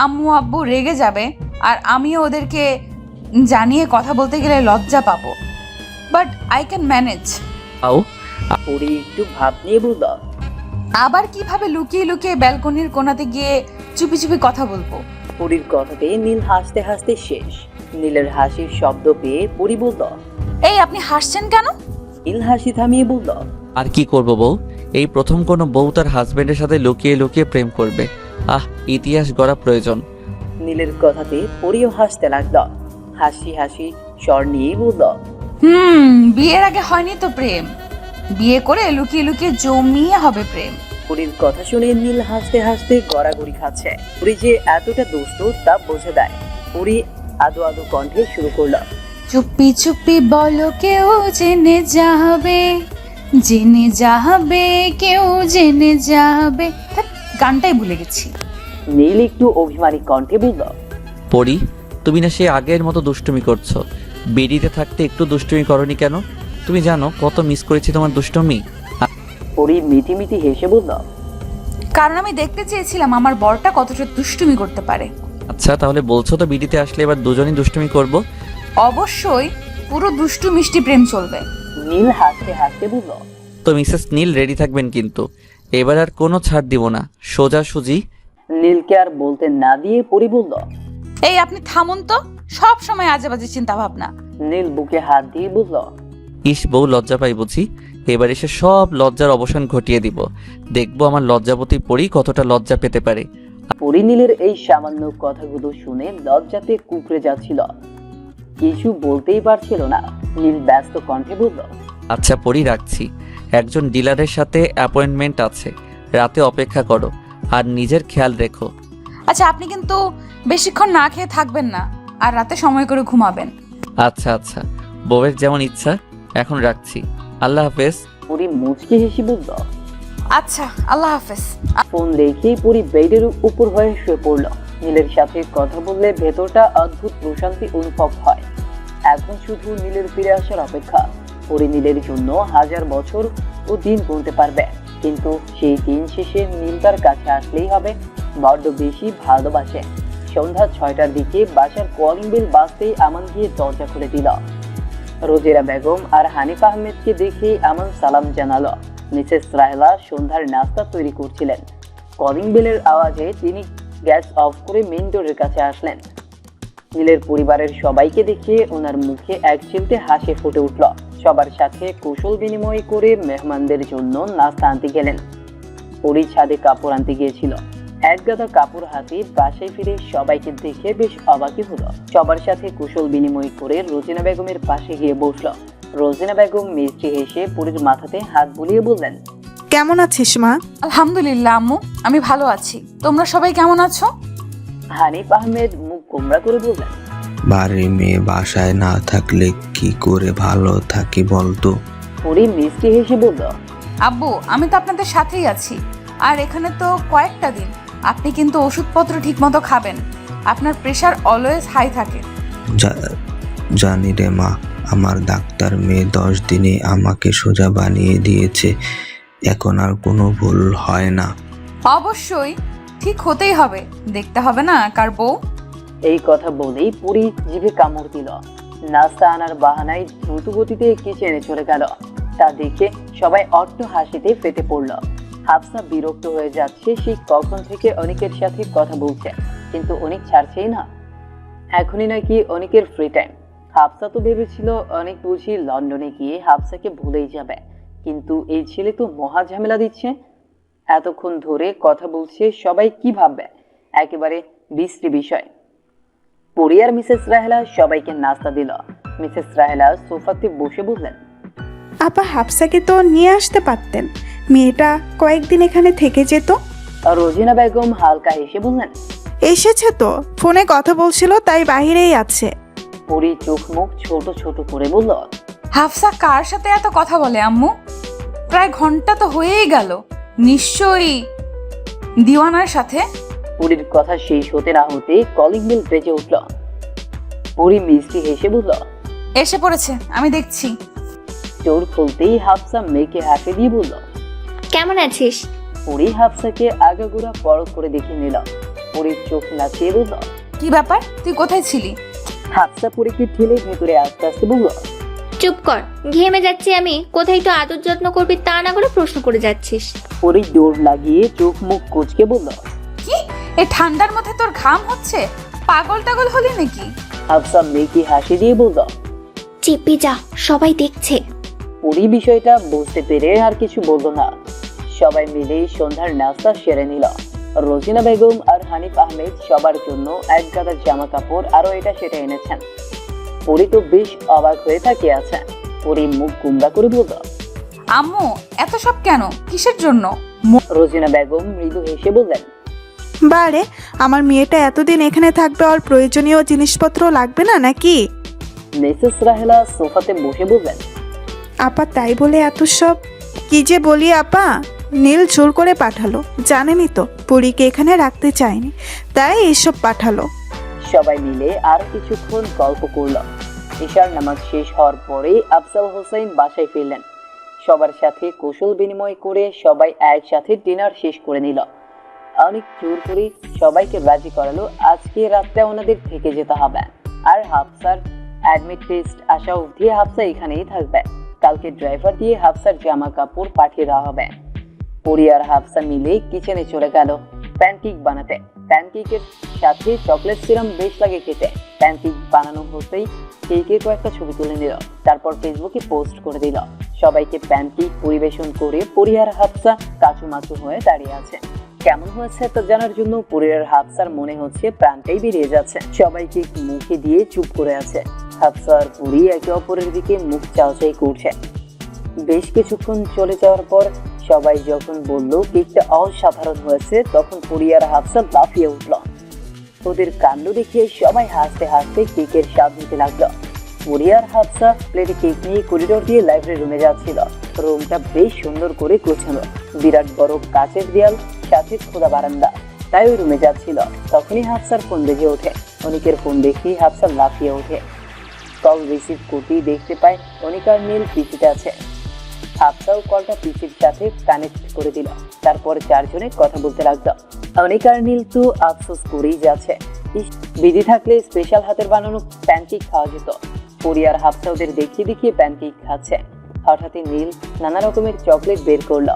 S3: আম্মু আব্বু রেগে যাবে, আর আমিও ওদেরকে জানিয়ে কথা বলতে গেলে লজ্জা পাবো, বাট আই ক্যান ম্যানেজ।
S2: আও
S1: পরি একটু ভাব নিয়ে বলল,
S3: আবার কিভাবে লুকিয়ে লুকিয়ে ব্যালকনির কোণাতে গিয়ে চুপি চুপি কথা বলবো?
S1: পরির কথাতে নীল হাসতে হাসতে শেষ। নীলের হাসির শব্দ পেয়ে পরি বলল,
S3: এই আপনি হাসছেন কেন?
S1: নীল হাসি থামিয়ে বলল,
S2: আর কি করব বউ? এই প্রথম কোনো বউ তার হাজবেন্ডের সাথে লুকিয়ে লুকিয়ে প্রেম করবে। ইতিহাস গড়া প্রয়োজন।
S1: নীলের কথাতে পরিও হাসতে লাগল। হাসি হাসি স্বর নিয়েই বলল,
S3: বিয়ের আগে হয়নি তো প্রেম, বিয়ে করে লুকিয়ে লুকিয়ে জমিয়ে হবে প্রেম।
S1: পরির কথা শুনে নীল হাসতে হাসতে গড়াগড়ি খাচ্ছে। পরি যে এতটা দুষ্ট তা বোঝে দেয়। পরি আদো আদো কণ্ঠে শুরু করল,
S3: চুপি চুপি বলো কেউ জেনে যাবে, জেনে যাবে, কেউ জেনে যাবে। ধ্যাৎ, গানটাই ভুলে গেছি।
S1: নীল একটু অভিমানী কণ্ঠে বলল,
S2: পরি, তুমি না সে আগের মতো দুষ্টুমি করছো? বিডিতে থাকতে একটু দুষ্টুমি করনি কেন? তুমি জানো কত মিস করেছি তোমার দুষ্টুমি।
S1: পরি মিটি মিটি হেসে বলল,
S3: কারণ আমি দেখতে চেয়েছিলাম আমার বরটা কতটা দুষ্টুমি করতে পারে।
S2: আচ্ছা তাহলে বলছো তো বিডিতে আসলে এবার দুজনই দুষ্টুমি করব?
S3: অবশ্যই পুরো দুষ্টু মিষ্টি প্রেম চলবে।
S1: নীল হাসতে হাসতে বলল,
S2: তো মিসেস নীল রেডি থাকবেন কিন্তু। এবার আর কোনো ছাড় দিব না, সোজাসুজি।
S1: নীলকে আর বলতে না দিয়ে পরি বলল,
S3: এই আপনি থামুন তো, সব সময় আজে বাজে চিন্তা ভাবনা।
S1: নীল বুকে হাত দিয়ে বলল,
S2: ইস বউ লজ্জা পাই বুঝি। এবার এসে সব লজ্জার অবসান ঘটিয়ে দিব। দেখবো আমার লজ্জাবতী পরি কতটা লজ্জা পেতে পারে।
S1: পরি নীলের এই সামান্য কথাগুলো শুনে লজ্জাতে কুকড়ে যাচ্ছিল। কিছু বলতেই পারছিল না। নীল ব্যস্ত কণ্ঠে বলল,
S2: আচ্ছা পরি রাখছি, একজন ডিলারের সাথে অ্যাপয়েন্টমেন্ট আছে, রাতে অপেক্ষা করো আর নিজের খেয়াল রেখো।
S3: আচ্ছা আপনি কিন্তু বেশিক্ষণ না খেয়ে থাকবেন না, আর রাতে সময় করে ঘুমাবেন।
S2: আচ্ছা আচ্ছা, বউয়ের যেমন ইচ্ছা। এখন রাখছি, আল্লাহ হাফেজ।
S1: পরি মুচকি হেসে বলল,
S3: আচ্ছা আল্লাহ হাফেজ।
S1: ফোন রেখেই পরি বেডের উপর হয়ে শুয়ে পড়ল। নীলের সাথে কথা বললে ভেতরটা অদ্ভুত প্রশান্তি অনুভব হয়। এখন শুধু নীলের ফিরে আসার অপেক্ষা। পরি নীলের জন্য 1000 বছর ও দিন গুনতে পারবে, কিন্তু সেই দিন শেষে নীল তার কাছে আসলেই হবে। বড্ড বেশি ভালোবাসে। সন্ধ্যা 6টার দিকে বাসার কলিং বেল বাজতেই আমান গিয়ে দরজা খুলে দিল। রোজেরা বেগম আর হানিফ আহমেদকে দেখে আমান সালাম জানালো। মিসেস রাহেলা সন্ধ্যার নাস্তা তৈরি করছিলেন। কলিং বেলের আওয়াজে তিনি গ্যাস অফ করে মেইন ডোরের কাছে আসলেন। নীলের পরিবারের সবাইকে দেখে ওনার মুখে এক চিলতে হাসি ফুটে উঠল। সবার সাথে কুশল বিনিময় করে মেহমানদের জন্য নাস্তা আনতে গেলেন। পরি ছাদে কাপড় আনতে গিয়েছিল। এক গাদা কাপড় হাতে বাসায় ফিরে সবাইকে দেখে বেশ অবাকই হলো। সবার সাথে কুশল বিনিময় করে রোজিনা বেগমের পাশে গিয়ে বসল। রোজিনা বেগম মিষ্টি হেসে পরির মাথাতে হাত বুলিয়ে বললেন,
S8: কেমন আছিস মা?
S3: আলহামদুলিল্লাহ আম্মু, আমি ভালো আছি। তোমরা সবাই কেমন আছো?
S1: হানিফ আহমেদ মুখ গোমরা করে বললেন,
S9: বাড়ির মেয়ে বাসায় না থাকলে কি করে ভালো থাকি বলতো?
S1: পরি মিষ্টি হেসে বলল,
S3: আব্বু আমি তো আপনাদের সাথেই আছি, আর এখানে তো কয়েকটা দিন। আপনি কিন্তু ওষুধপত্র ঠিকমতো খাবেন, আপনার প্রেশার অলওয়েজ হাই থাকে।
S9: জানি রে মা, আমার ডাক্তার মেয়ে 10 দিনে আমাকে সোজা বানিয়ে দিয়েছে। এখন আর কোনো ভুল হয় না।
S3: অবশ্যই ঠিক হতেই হবে, দেখতে হবে না কার বউ।
S1: এই কথা বলেই পুরি জিভে কামড় দিল। নাস্তা আনার বাহানায় দ্রুত গতিতে কিচেনে চলে গেল। তা দেখে সবাই অট্ট হাসিতে ফেটে পড়ল। হাফসা বিরক্ত হয়ে যাচ্ছে, সে কখন থেকে অনিকের সাথে কথা বলছে, কিন্তু অনিক ছাড়ছেই না। এখনই নাকি অনিকের ফ্রি টাইম। হাফসা তো ভেবেছিল অনেক বুঝি লন্ডনে গিয়ে হাফসাকে ভুলেই যাবে, কিন্তু এই ছেলে তো মহা ঝামেলা দিচ্ছে। এতক্ষণ ধরে কথা বলছে, সবাই কি ভাববে, একেবারে বিশ্রী বিষয়। পরি আর মিসেস রাহেলা সবাইকে নাস্তা দিল। মিসেস রাহেলা সোফাতে বসে বললেন,
S8: আপা হাফসাকে তো নিয়ে আসতে পারতেন, মেয়েটা কয়েকদিন এখানে থেকে যেত।
S1: রোজিনা বেগম হালকা হেসে বললেন,
S8: এসেছে তো, ফোনে কথা বলছিল তাই বাহিরেই আছে।
S1: পরি চোখ মুখ ছোট ছোট করে বলল,
S3: হাফসা কার সাথে এত কথা বলে আম্মু? প্রায় ঘন্টা তো হয়েই গেল, নিশ্চয়ই দিওয়ানার সাথে।
S1: পরির কথা শেষ হতে না হতে কলিং বেল বেজে উঠল। পরি মিষ্টি হেসে বলল,
S3: এসে পড়েছে, আমি দেখছি।
S1: চোর খুলতেই হাফসা মেয়েকে হাসি দিয়ে বলল,
S7: কেমন আছিস?
S1: পরি হাফসাকে আগাগোড়া পরখ করে দেখে নিল। পরির চোখ নাচিয়ে বলল,
S3: কি ব্যাপার, তুই কোথায় ছিলি?
S1: হাফসা পরিকে ঠেলে ভেতরে আস্তে আস্তে বলল,
S7: চুপ কর, ঘেমে যাচ্ছি আমি। কোথায় একটু আদর যত্ন করবি তা না করে প্রশ্ন করে যাচ্ছিস।
S1: পরি দৌড় লাগিয়ে চোখ মুখ কুচকে বলল,
S3: কি এই ঠান্ডার মধ্যে তোর ঘাম হচ্ছে? পাগল টাগল হলি নাকি?
S1: হাফসা মেয়েকে হাসি দিয়ে বলল,
S7: চেপে যা, সবাই দেখছে।
S1: পরি বিষয়টা বুঝতে পেরে আর কিছু বলল না। সবাই মিলে সন্ধ্যার নাস্তা সেরে নিল। রোজিনা বেগম আর হানিফ আহমেদ সবার জন্য এক গাদা জামা কাপড় আরো এটা সেটা এনেছেন। পরি তো বেশ অবাক হয়ে তাকিয়ে আছে। পরি মুখ গুমরা করে বলল,
S3: আম্মু এত সব কেন, কিসের জন্য?
S1: রোজিনা বেগম মৃদু হেসে বললেন,
S8: বারে, আমার মেয়েটা এতদিন এখানে থাকবে, আর প্রয়োজনীয় জিনিসপত্র লাগবে না নাকি?
S1: মিসেস রাহেলা সোফাতে বসে বললেন,
S8: আপা তাই বলে এত সব? কি যে বলি আপা, নীল জোর করে পাঠালো, জানেনই তো পুরীকে এখানে রাখতে চায়নি, তাই এসব পাঠালো।
S1: সবাই মিলে আর কিছুক্ষণ গল্প করল। ইশার নামাজ শেষ হওয়ার পরে আফজাল হোসেন বাসায় ফিরলেন। সবার সাথে কুশল বিনিময় করে সবাই একসাথে ডিনার শেষ করে নিল। অনেক জোর করে সবাইকে রাজি করালো আজকে রাতটা ওনাদের থেকে যেতে হবে, আর হাফসার অ্যাডমিট টেস্ট আসা অবধি হাফসা এখানেই থাকবে। কালকে ড্রাইভার দিয়ে হাফসার জামা কাপড় পাঠিয়ে দেওয়া হবে। পরি আর হাফসা মিলে কিচেনে চলে গেল প্যানকেক বানাতে। প্যানকেকের সাথে চকলেট সিরাম বেশ লাগে খেতে। প্যানকেক বানানো হতেই কেকের কয়েকটা ছবি তুলে নিল, তারপর ফেসবুকে পোস্ট করে দিল। সবাইকে প্যানকেক পরিবেশন করে পরি আর হাফসা কাচুমাচু হয়ে দাঁড়িয়ে আছে। কেমন হয়েছে তা জানার জন্য পরি আর হাফসার মনে হচ্ছে প্রাণটাই বেরিয়ে যাচ্ছে। সবাইকে মুখে দিয়ে চুপ করে আছে। হাফসা আর পরি একে অপরের দিকে মুখ চাওয়াচাই করছে। বেশ কিছুক্ষণ চলে যাওয়ার পর সবাই যখন বলল কেকটা অসাধারণ হয়েছে, তখন পরি আর হাফসা লাফিয়ে উঠল। ওদের কাণ্ড দেখে সবাই হাসতে হাসতে কেকের স্বাদ নিতে লাগলো। পরি আর হাফসা প্লেটে কেক নিয়ে করিডোর দিয়ে লাইব্রেরি রুমে যাচ্ছিল। রুমটা বেশ সুন্দর করে গোছানো, বিরাট বড় কাচের দেয়াল, সাথে খোলা বারান্দা, তাই ওই রুমে যাচ্ছিল। তখনই হাফসার ফোন বেজে ওঠে। অনিকের ফোন দেখেই হাফসা লাফিয়ে ওঠে। কল রিসিভ করতেই দেখতে পায় অনিক আর নীল পিসিতে আছে। হাফসাও কলটা পিসির সাথে কানেক্ট করে দিল। তারপর চারজনে কথা বলতে লাগলো। অনিক আর নীল তো আফসোস করেই যাচ্ছে। বিধি থাকলে স্পেশাল হাতের বানানো প্যানকেক খাওয়া যেত। পরি আর হাফসা ওদের দেখিয়ে দেখিয়ে প্যানকেক খাচ্ছে। হঠাৎই নীল নানা রকমের চকলেট বের করলো।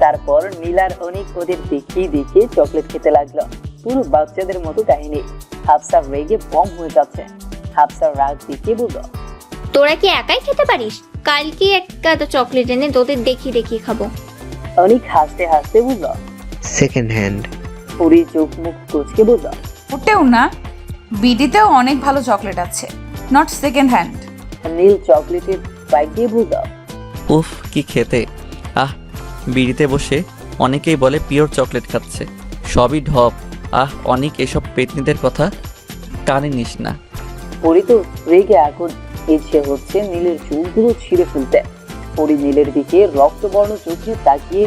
S1: তারপর নীল আর অনিক ওদের দেখিয়ে দেখিয়ে চকলেট খেতে লাগলো। পুরো বাচ্চাদের মতো কাহিনী। হাফসা রেগে বম হয়ে যাচ্ছে। হাফসা রাগ দেখিয়ে বলল,
S7: তোরা কি একাই খেতে পারিস? কালকে এক গাদা চকলেট এনে তোদের দেখিয়ে দেখিয়ে খাবো।
S1: অনিক হাসতে হাসতে বলল,
S6: সেকেন্ড হ্যান্ড।
S1: পরি চোখ মুখ কুচকে বলল,
S3: ওটেও না, বিডিতেও অনেক ভালো চকলেট আছে, নট সেকেন্ড হ্যান্ড।
S1: নীল চকলেটের বাইক দিয়ে বলল,
S2: উফ কি খেতে! বিড়িতে বসে অনেকেই বলে পিওর চকলেট খাচ্ছে, সবই ঢপ। অনেক এসব পেটনিদের কথা কানে নিস না।
S1: পরি তো রেগে এখন ইচ্ছে হচ্ছে নীলের চুলগুলো ছিঁড়ে ফেলতে। পরি নীলের দিকে রক্তবর্ণ চোখে তাকিয়ে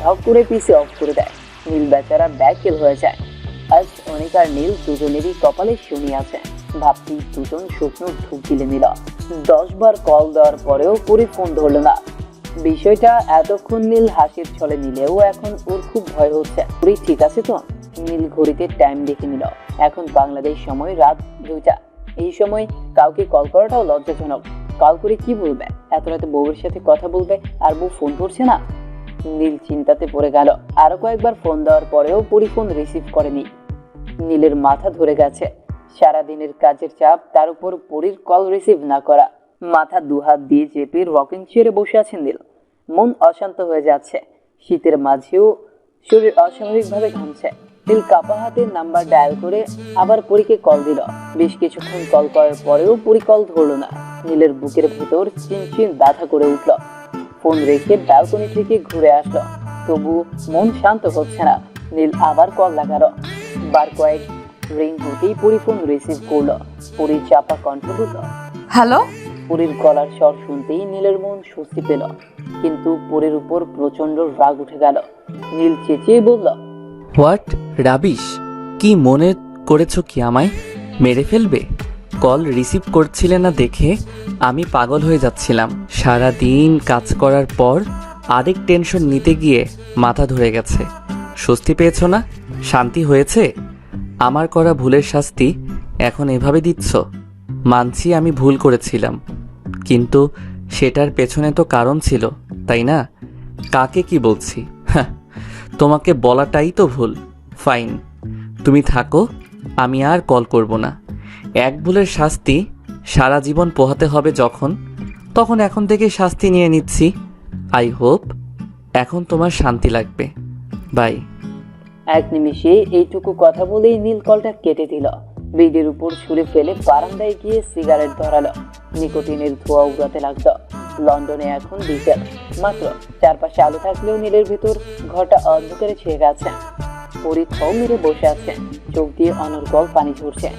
S1: ঢপ করে পিছে অফ করে দেয়। নীল বেচারা ব্যাককেল হয়ে যায়। আজ অনিক আর নীল দুজনেরই কপালে শনি আছে। ভাবছি দুজন স্বপ্ন ঢুক গিলে নিল। 10 বার কল দেওয়ার পরেও পরি ফোন ধরলো না। বিষয়টা এতক্ষণ নীল হাসির ছলে নিলেও এখন ওর খুব ভয় হচ্ছে। পরি ঠিক আছে তো? নীল ঘড়িতে টাইম দেখে নিল। এখন বাংলাদেশ সময় রাত 2টা। এই সময় কাউকে কল করাটাও লজ্জাজনক। কল করে কি বলবে? এত রাতে বউয়ের সাথে কথা বলবে আর বউ ফোন ধরছে না। নীল চিন্তাতে পড়ে গেল। আরো কয়েকবার ফোন দেওয়ার পরেও পরি ফোন রিসিভ করেনি। নীলের মাথা ধরে গেছে। সারাদিনের কাজের চাপ, তার উপর পরির কল রিসিভ না করা। মাথা দুহাত দিয়ে চেপে রকিং চেয়ারে বসে আছে নীল। মন অশান্ত হয়ে যাচ্ছে। শীতের মাঝেও শরীর অস্বাভাবিকভাবে ঘামছে। নীল কাপা হাতে নাম্বার ডায়াল করে আবার পরীকে কল দিল। বেশ কিছুক্ষণ কল করার পরেও পরি কল ধরল না। নীলের বুকের ভেতর চিনচিন ব্যথা করে উঠল। ফোন রেখে ব্যালকনি থেকে ঘুরে আসলো। তবু মন শান্ত হচ্ছে না। নীল আবার কল লাগালো। বার কয়েক রিং হতেই পরি ফোন রিসিভ করলো। পরি চাপা কণ্ঠে বলল,
S3: হ্যালো।
S1: পরির গলার স্বর শুনতেই নীলের মন স্বস্তি পেল। কিন্তু পরির উপর প্রচন্ড রাগ উঠে গেল। নীল চেঁচিয়ে বলল,
S2: হোয়াট রাবিশ! কি মনে করেছো কি আমায় মেরে ফেলবে? কল রিসিভ করছিলে না দেখে আমি পাগল হয়ে যাচ্ছিলাম। সারা দিন কাজ করার পর আরেক টেনশন নিতে গিয়ে মাথা ধরে গেছে। স্বস্তি পেয়েছো না? শান্তি হয়েছে? আমার করা ভুলের শাস্তি এখন এভাবে দিচ্ছ? মানছি আমি ভুল করেছিলাম, কিন্তু সেটার পেছনে তো কারণ ছিল, তাই না? কাকে কি বলছি? হ্যাঁ, তোমাকে বলাটাই তো ভুল। ফাইন, তুমি থাকো, আমি আর কল করব না। এক ভুলের শাস্তি সারা জীবন পোহাতে হবে তখন এখন থেকে শাস্তি নিয়ে নিচ্ছি। আই হোপ এখন তোমার শান্তি লাগবে। বাই।
S1: এক নিমিষে এইটুকু কথা বলেই নীল কলটা কেটে দিল। বেডের উপর ছুঁড়ে ফেলে বারান্দায় গিয়ে সিগারেট ধরালো। নিকোটিনের ধোঁয়া উড়াতে লাগলো। লন্ডনে এখন বিকেল। মাত্র চারপাশে আলো থাকলেও নীলের ভেতর ঘরটা অন্ধকারে ছেয়ে গেছে। পরি থম মেরে বসে আছে। চোখ দিয়ে অনর্গল পানি ঝরছে।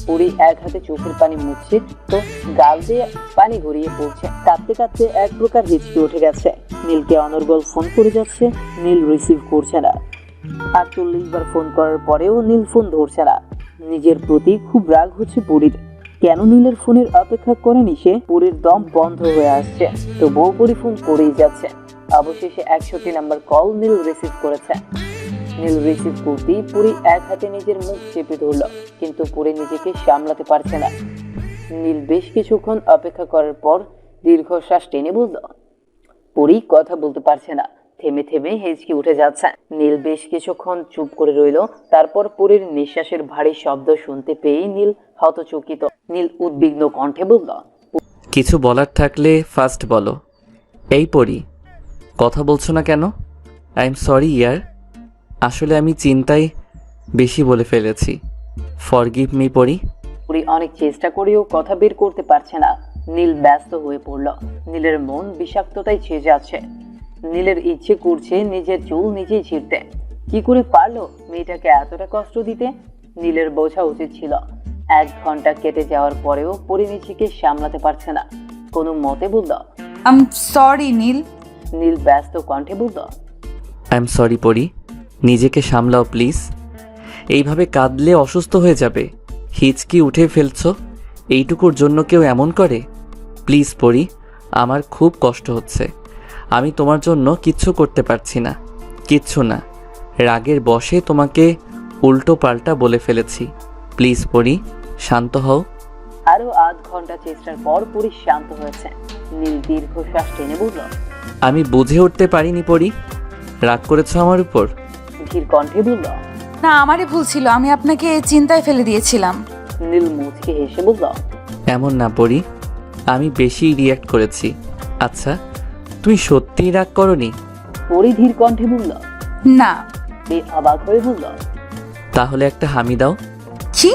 S1: পরি এক হাতে চোখের পানি মুছছে তো গাল দিয়ে পানি গড়িয়ে পড়ছে। কাঁদতে কাঁদতে এক প্রকার হিচকি উঠে গেছে। নীলকে অনর্গল ফোন করে যাচ্ছে, নীল রিসিভ করছে না। 48 বার ফোন করার পরেও নীল ফোন ধরছে না। নিজের প্রতি খুব রাগ হচ্ছে পরির। কেন নীলের ফোনের অপেক্ষা করেনি সে? পরির দম বন্ধ হয়ে আসছে, তবুও পরি ফোন করেই যাচ্ছে। অবশেষে 61 নাম্বার কল নীল রিসিভ করেছে। নীল রিসিভ করতেই পরি এক হাতে নিজের মুখ চেপে ধরল, কিন্তু পরি নিজেকে সামলাতে পারছে না। নীল বেশ কিছুক্ষণ অপেক্ষা করার পর দীর্ঘশ্বাস টেনে বলল, পরি কথা বলতে পারছে না। থেমে থেমে হেঁচকি উঠে যাচ্ছে। নীল বেশ কিছুক্ষণ চুপ করে রইল। তারপর পরির নিঃশ্বাসের ভারী শব্দ শুনতে পেয়ে নীল হতচকিত। নীল উদ্বিগ্ন কণ্ঠে বলল,
S2: কিছু বলার থাকলে ফার্স্ট বলো। এই পরি, কথা বলছো না কেন? আই এম সরি ইয়ার, আসলে আমি চিন্তায় বেশি বলে ফেলেছি। ফরগিভ মি পরি।
S1: পরি অনেক চেষ্টা করেও কথা বের করতে পারছে না। নীল ব্যস্ত হয়ে পড়ল। নীলের মন বিষাক্ততায় ছেয়ে যাচ্ছে। নীলের ইচ্ছে করছে নিজের চুল নিজেই ছিঁড়তে। কি করে পারলো মেয়েটাকে এতটা কষ্ট দিতে? নীলের বোঝা উচিত ছিল। 1 ঘন্টা কেটে যাওয়ার পরেও পরি নিজেকে সামলাতে পারছে না। কোনো মতে বলল,
S3: আই এম সরি নীল।
S1: নীল ব্যস্ত কণ্ঠে বলল,
S2: আই এম সরি পরি, নিজেকে সামলাও প্লিজ। এইভাবে কাঁদলে অসুস্থ হয়ে যাবে। হিচকি উঠে ফেলছো, এইটুকুর জন্য কেউ এমন করে? প্লিজ পরি, আমার খুব কষ্ট হচ্ছে। আমি তোমার জন্য কিচ্ছু করতে পারছি না, কিচ্ছু না। রাগের বশে তোমাকে উল্টো পাল্টা বলে ফেলেছি। প্লিজ পরি, শান্ত হও।
S1: আরো 1/2 ঘন্টা চেষ্টার পর পরি শান্ত হয়েছে। নীল দীর্ঘশ্বাস টেনে বলল,
S2: আমি বুঝে উঠতে পারিনি পরি, রাগ করেছো আমার উপর?
S1: ধীর কণ্ঠে বলল,
S3: না, আমারই ভুল ছিল, আমি আপনাকে চিন্তায় ফেলে দিয়েছিলাম।
S1: নীল মুচকে হেসে বলল,
S2: এমন না পরি, আমি বেশি রিয়্যাক্ট করেছি। আচ্ছা, তুমি সত্যিই রাগ করনি?
S1: পরি ধীর কণ্ঠে বলল।
S3: না।
S1: অবাক হয়ে বলল,
S2: তাহলে একটা হামি দাও।
S3: কি?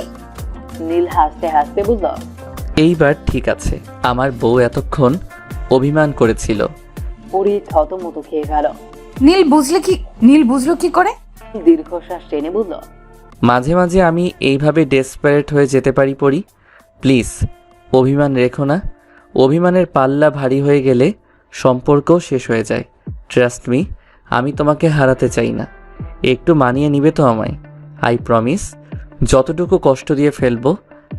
S1: নীল হাসতে হাসতে বলল,
S2: এইবার ঠিক আছে। আমার বউ এতক্ষণ অভিমান করেছিল।
S1: পরি থতমত খেয়ে গেল।
S3: নীল বুঝলো কি করে?
S1: দীর্ঘশ্বাস টেনে বলল,
S2: মাঝে মাঝে আমি এইভাবে ডেসপারেট হয়ে যেতে পারি পরি। প্লিজ অভিমান রেখো না। অভিমানের পাল্লা ভারী হয়ে গেলে সম্পর্কও শেষ হয়ে যায়। ট্রাস্ট মি, আমি তোমাকে হারাতে চাই না। একটু মানিয়ে নিবে তো আমায়? আই প্রমিস, যতটুকু কষ্ট দিয়ে ফেলবো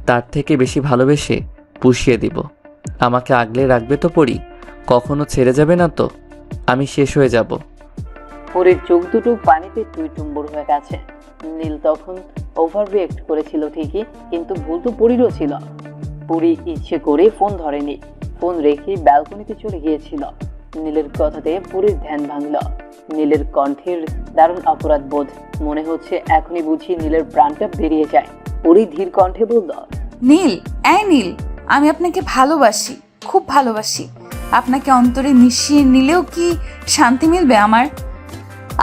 S2: তার থেকে বেশি ভালোবেসে পুষিয়ে দিব। আমাকে আগলে রাখবে তো পরি? কখনো ছেড়ে যাবে না তো? আমি শেষ হয়ে যাব।
S1: পরির চোখ দুটো পানিতে টুইটুম্বুর হয়ে গেছে। নীল তখন ওভার রিয়েক্ট করেছিল ঠিকই, কিন্তু ভুল তো পরিরও ছিল। পুরি ইচ্ছে করে ফোন ধরেনি, ফোন রেখে ব্যালকনিতে চলে গিয়েছিল। নীলের কথাতে পুরীর ধ্যান ভাঙল। নীলের কণ্ঠের দারুণ অপরাধ বোধ, মনে হচ্ছে এখনই বুঝি নীলের প্রাণটা বেরিয়ে যায়। পুরি ধীর কণ্ঠে বলল,
S3: নীল, এই নীল, আমি আপনাকে ভালোবাসি, খুব ভালোবাসি। আপনাকে অন্তরে মিশিয়ে নিলেও কি শান্তি মিলবে আমার?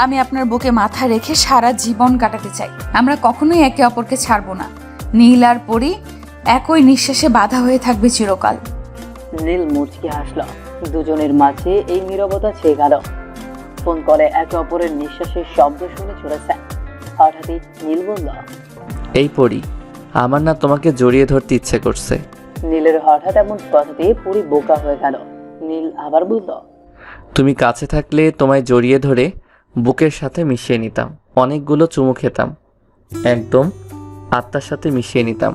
S3: আমি আপনার বুকে মাথা রেখে সারা জীবন কাটাতে চাই। আমরা কখনোই একে অপরকে ছাড়বো না। নীল আর পরি একই নিঃশ্বাসে বাধা হয়ে থাকবে চিরকাল।
S1: নীল মুচকি হাসল। দুজনের মাঝে এই নীরবতা ছেয়ে গেল। ফোন কলে একে অপরের নিঃশ্বাসের শব্দ শুনে চলেছে। হঠাৎই নীল বলল,
S2: এই পড়ি, আমার না তোমাকে জড়িয়ে ধরতে ইচ্ছে করছে।
S1: নীলের হঠাৎ এমন কথাতে পুরি বোকা হয়ে গেল। নীল আবার বলল,
S2: তুমি কাছে থাকলে তোমায় জড়িয়ে ধরে বুকের সাথে মিশিয়ে নিতাম, অনেকগুলো চুমু খেতাম, একদম আত্মার সাথে মিশিয়ে নিতাম।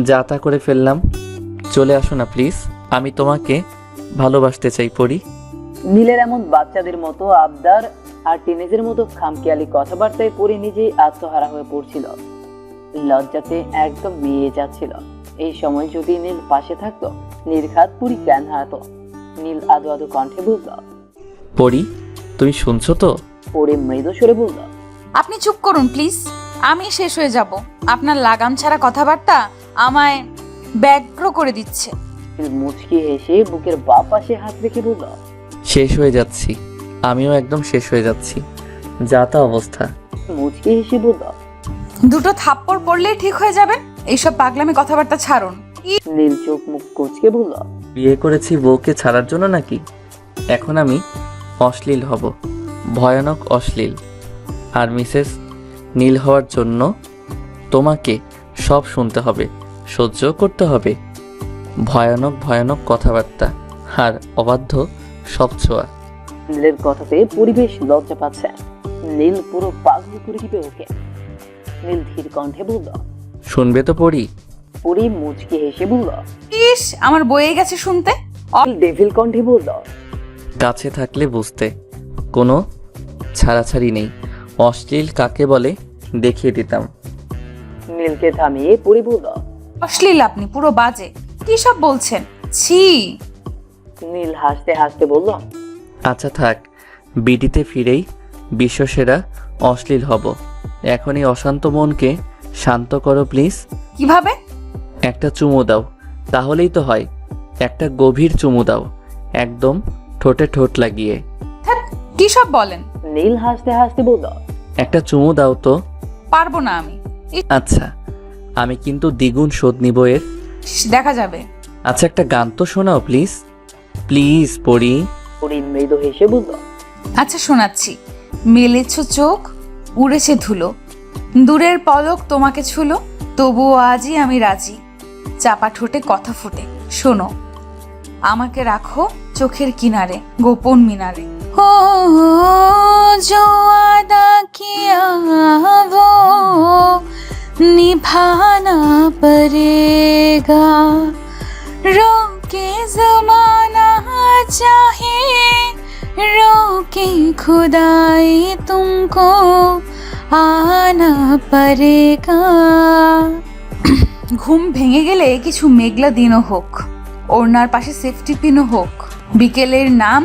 S2: যা তা করে ফেললাম, চলে আসো না প্লিজ, আমি তোমাকে ভালোবাসতে চাই পড়ি।
S1: নীলের এমন বাচ্চাদের মতো আবদার আর টিনেজের মতো খামখেয়ালি কথাবার্তায় পরি নিজেই আত্মহারা হয়ে পড়ছিল। লজ্জাতে একদম মিয়ে যাচ্ছিল। এই সময় যদি নীল পাশে থাকতো, নির্ঘাত পুরি জ্ঞান হারাতো। নীল আদো আদো কণ্ঠে বলল,
S2: পড়ি, তুমি শুনছো তো?
S1: পরি মৃদু সরে বলল,
S3: আপনি চুপ করুন প্লিজ, আমি শেষ হয়ে যাব। আপনার লাগাম ছাড়া কথাবার্তা আমায় ব্যগ্র করে দিচ্ছে।
S1: নীল মুচকি হেসে বুকের বাঁ পাশে হাত রেখে বলল,
S2: শেষ হয়ে যাচ্ছি, আমিও একদম শেষ হয়ে যাচ্ছি, যা তা অবস্থা।
S1: মুচকি হেসে বলল,
S3: দুটো থাপ্পড় পড়লেই ঠিক হয়ে যাবেন। এইসব পাগলামি কথাবার্তা ছাড়ুন।
S1: নীল চোখ মুখ কুঁচকে বলল,
S2: বিয়ে করেছি বউকে ছাড়ার জন্য নাকি? এখন আমি অশ্লীল হব, ভয়ানক অশ্লীল। আর মিসেস নীল হওয়ার জন্য তোমাকে সব শুনতে হবে, সহ্য করতে হবে। ভয়ানক ভয়ানক কথাবার্তা আর অবাধ্য সব ছোঁয়া।
S1: নীলের কথাতে পরিবেশ লজ্জা পাচ্ছে। নীল পুরো পাগল করে দিবে ওকে। নীল ধীর কণ্ঠে বলল,
S2: শুনবে তো পড়ি?
S1: পরি মুচকি হেসে বলল,
S3: ইস, আমার বয়ে গেছে শুনতে।
S1: নীল ডেভিল কণ্ঠে বলল,
S2: কাছে থাকলে বুঝতে, কোনো ছাড়াছাড়ি নেই। অশ্লীল কাকে বলে দেখিয়ে দিতাম।
S1: নীলকে থামিয়ে পরি বলল,
S3: অশ্লীল আপনি, পুরো বাজে। কি সব বলছেন? ছি।
S1: নীল হাসতে হাসতে বলল,
S2: আচ্ছা থাক, বিডিতে ফিরেই বিশ্বসেরা অশ্লীল হব। এখনই অশান্ত মনকে শান্ত করো প্লিজ।
S3: কিভাবে?
S2: একটা চুমু দাও, তাহলেই তো হয়। একটা গভীর চুমু দাও, একদম ঠোঁটে ঠোঁট লাগিয়ে।
S3: ধ্যাৎ, কি সব বলেন?
S1: নীল হাসতে হাসতে বলল,
S2: একটা চুমু দাও তো।
S3: পারবো না আমি।
S2: আচ্ছা, আমি কিন্তু দ্বিগুণ শোধ নিব এর।
S3: দেখা যাবে।
S2: আচ্ছা, একটা গান তো শোনাও প্লিজ, প্লিজ পড়ি।
S1: পরি মৃদু হেসে বলল,
S3: আচ্ছা শোনাচ্ছি। মেলেছ চোখ, উড়েছে ধুলো, দূরের পলক তোমাকে ছুলো, তবুও আজই আমি রাজি। চাপা ঠোঁটে কথা ফুটে, শোনো, আমাকে রাখো চোখের কিনারে, গোপন মিনারে। ও जो वादा किया वो निभाना पड़ेगा, रोके जमाना चाहे रोके खुदाई तुमको आना पड़ेगा। ঘুম ভেঙে গেলে কিছু মেঘলা দিনও হোক, ওড়নার পাশে সেফটি পিনও হোক, বিকেলের নাম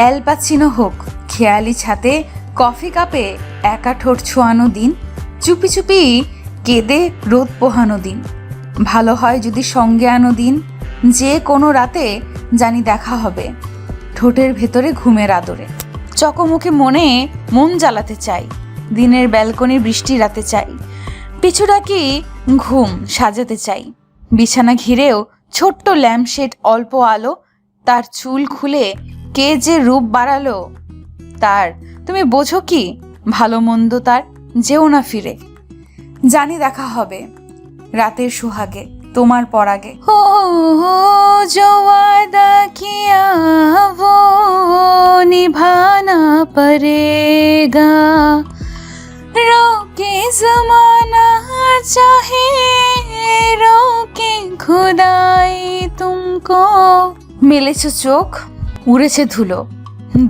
S3: এল পাচিনো হোক, খেয়ালি ছাতে কফি কাপে একা ঠোঁট ছোঁয়ানো দিন, চুপি চুপি কেঁদে রোদ পোহানো দিন, ভালো হয় যদি সঙ্গে আনো দিন, যে কোনো রাতে জানি দেখা হবে ঠোঁটের ভেতরে ঘুমের আদরে। চকমুখে মনে মন জ্বালাতে চাই, দিনের ব্যালকনির বৃষ্টি রাতে চাই, পিছু ডাকি ঘুম সাজাতে চাই, বিছানা ঘিরেও ছোট্ট ল্যাম্পশেড অল্প আলো, তার চুল খুলে কে যে রূপ বাড়ালো তার, তুমি বোঝো কি ভালো মন্দ তার, যেও না ফিরে, জানি দেখা হবে রাতের সুহাগে তোমার পরাগে। ও जो वादा किया वो निभाना पड़ेगा, रोके जमाना चाहे रोके खुदाई तुमको। মেলেছো চোখ, উড়েছে ধুলো,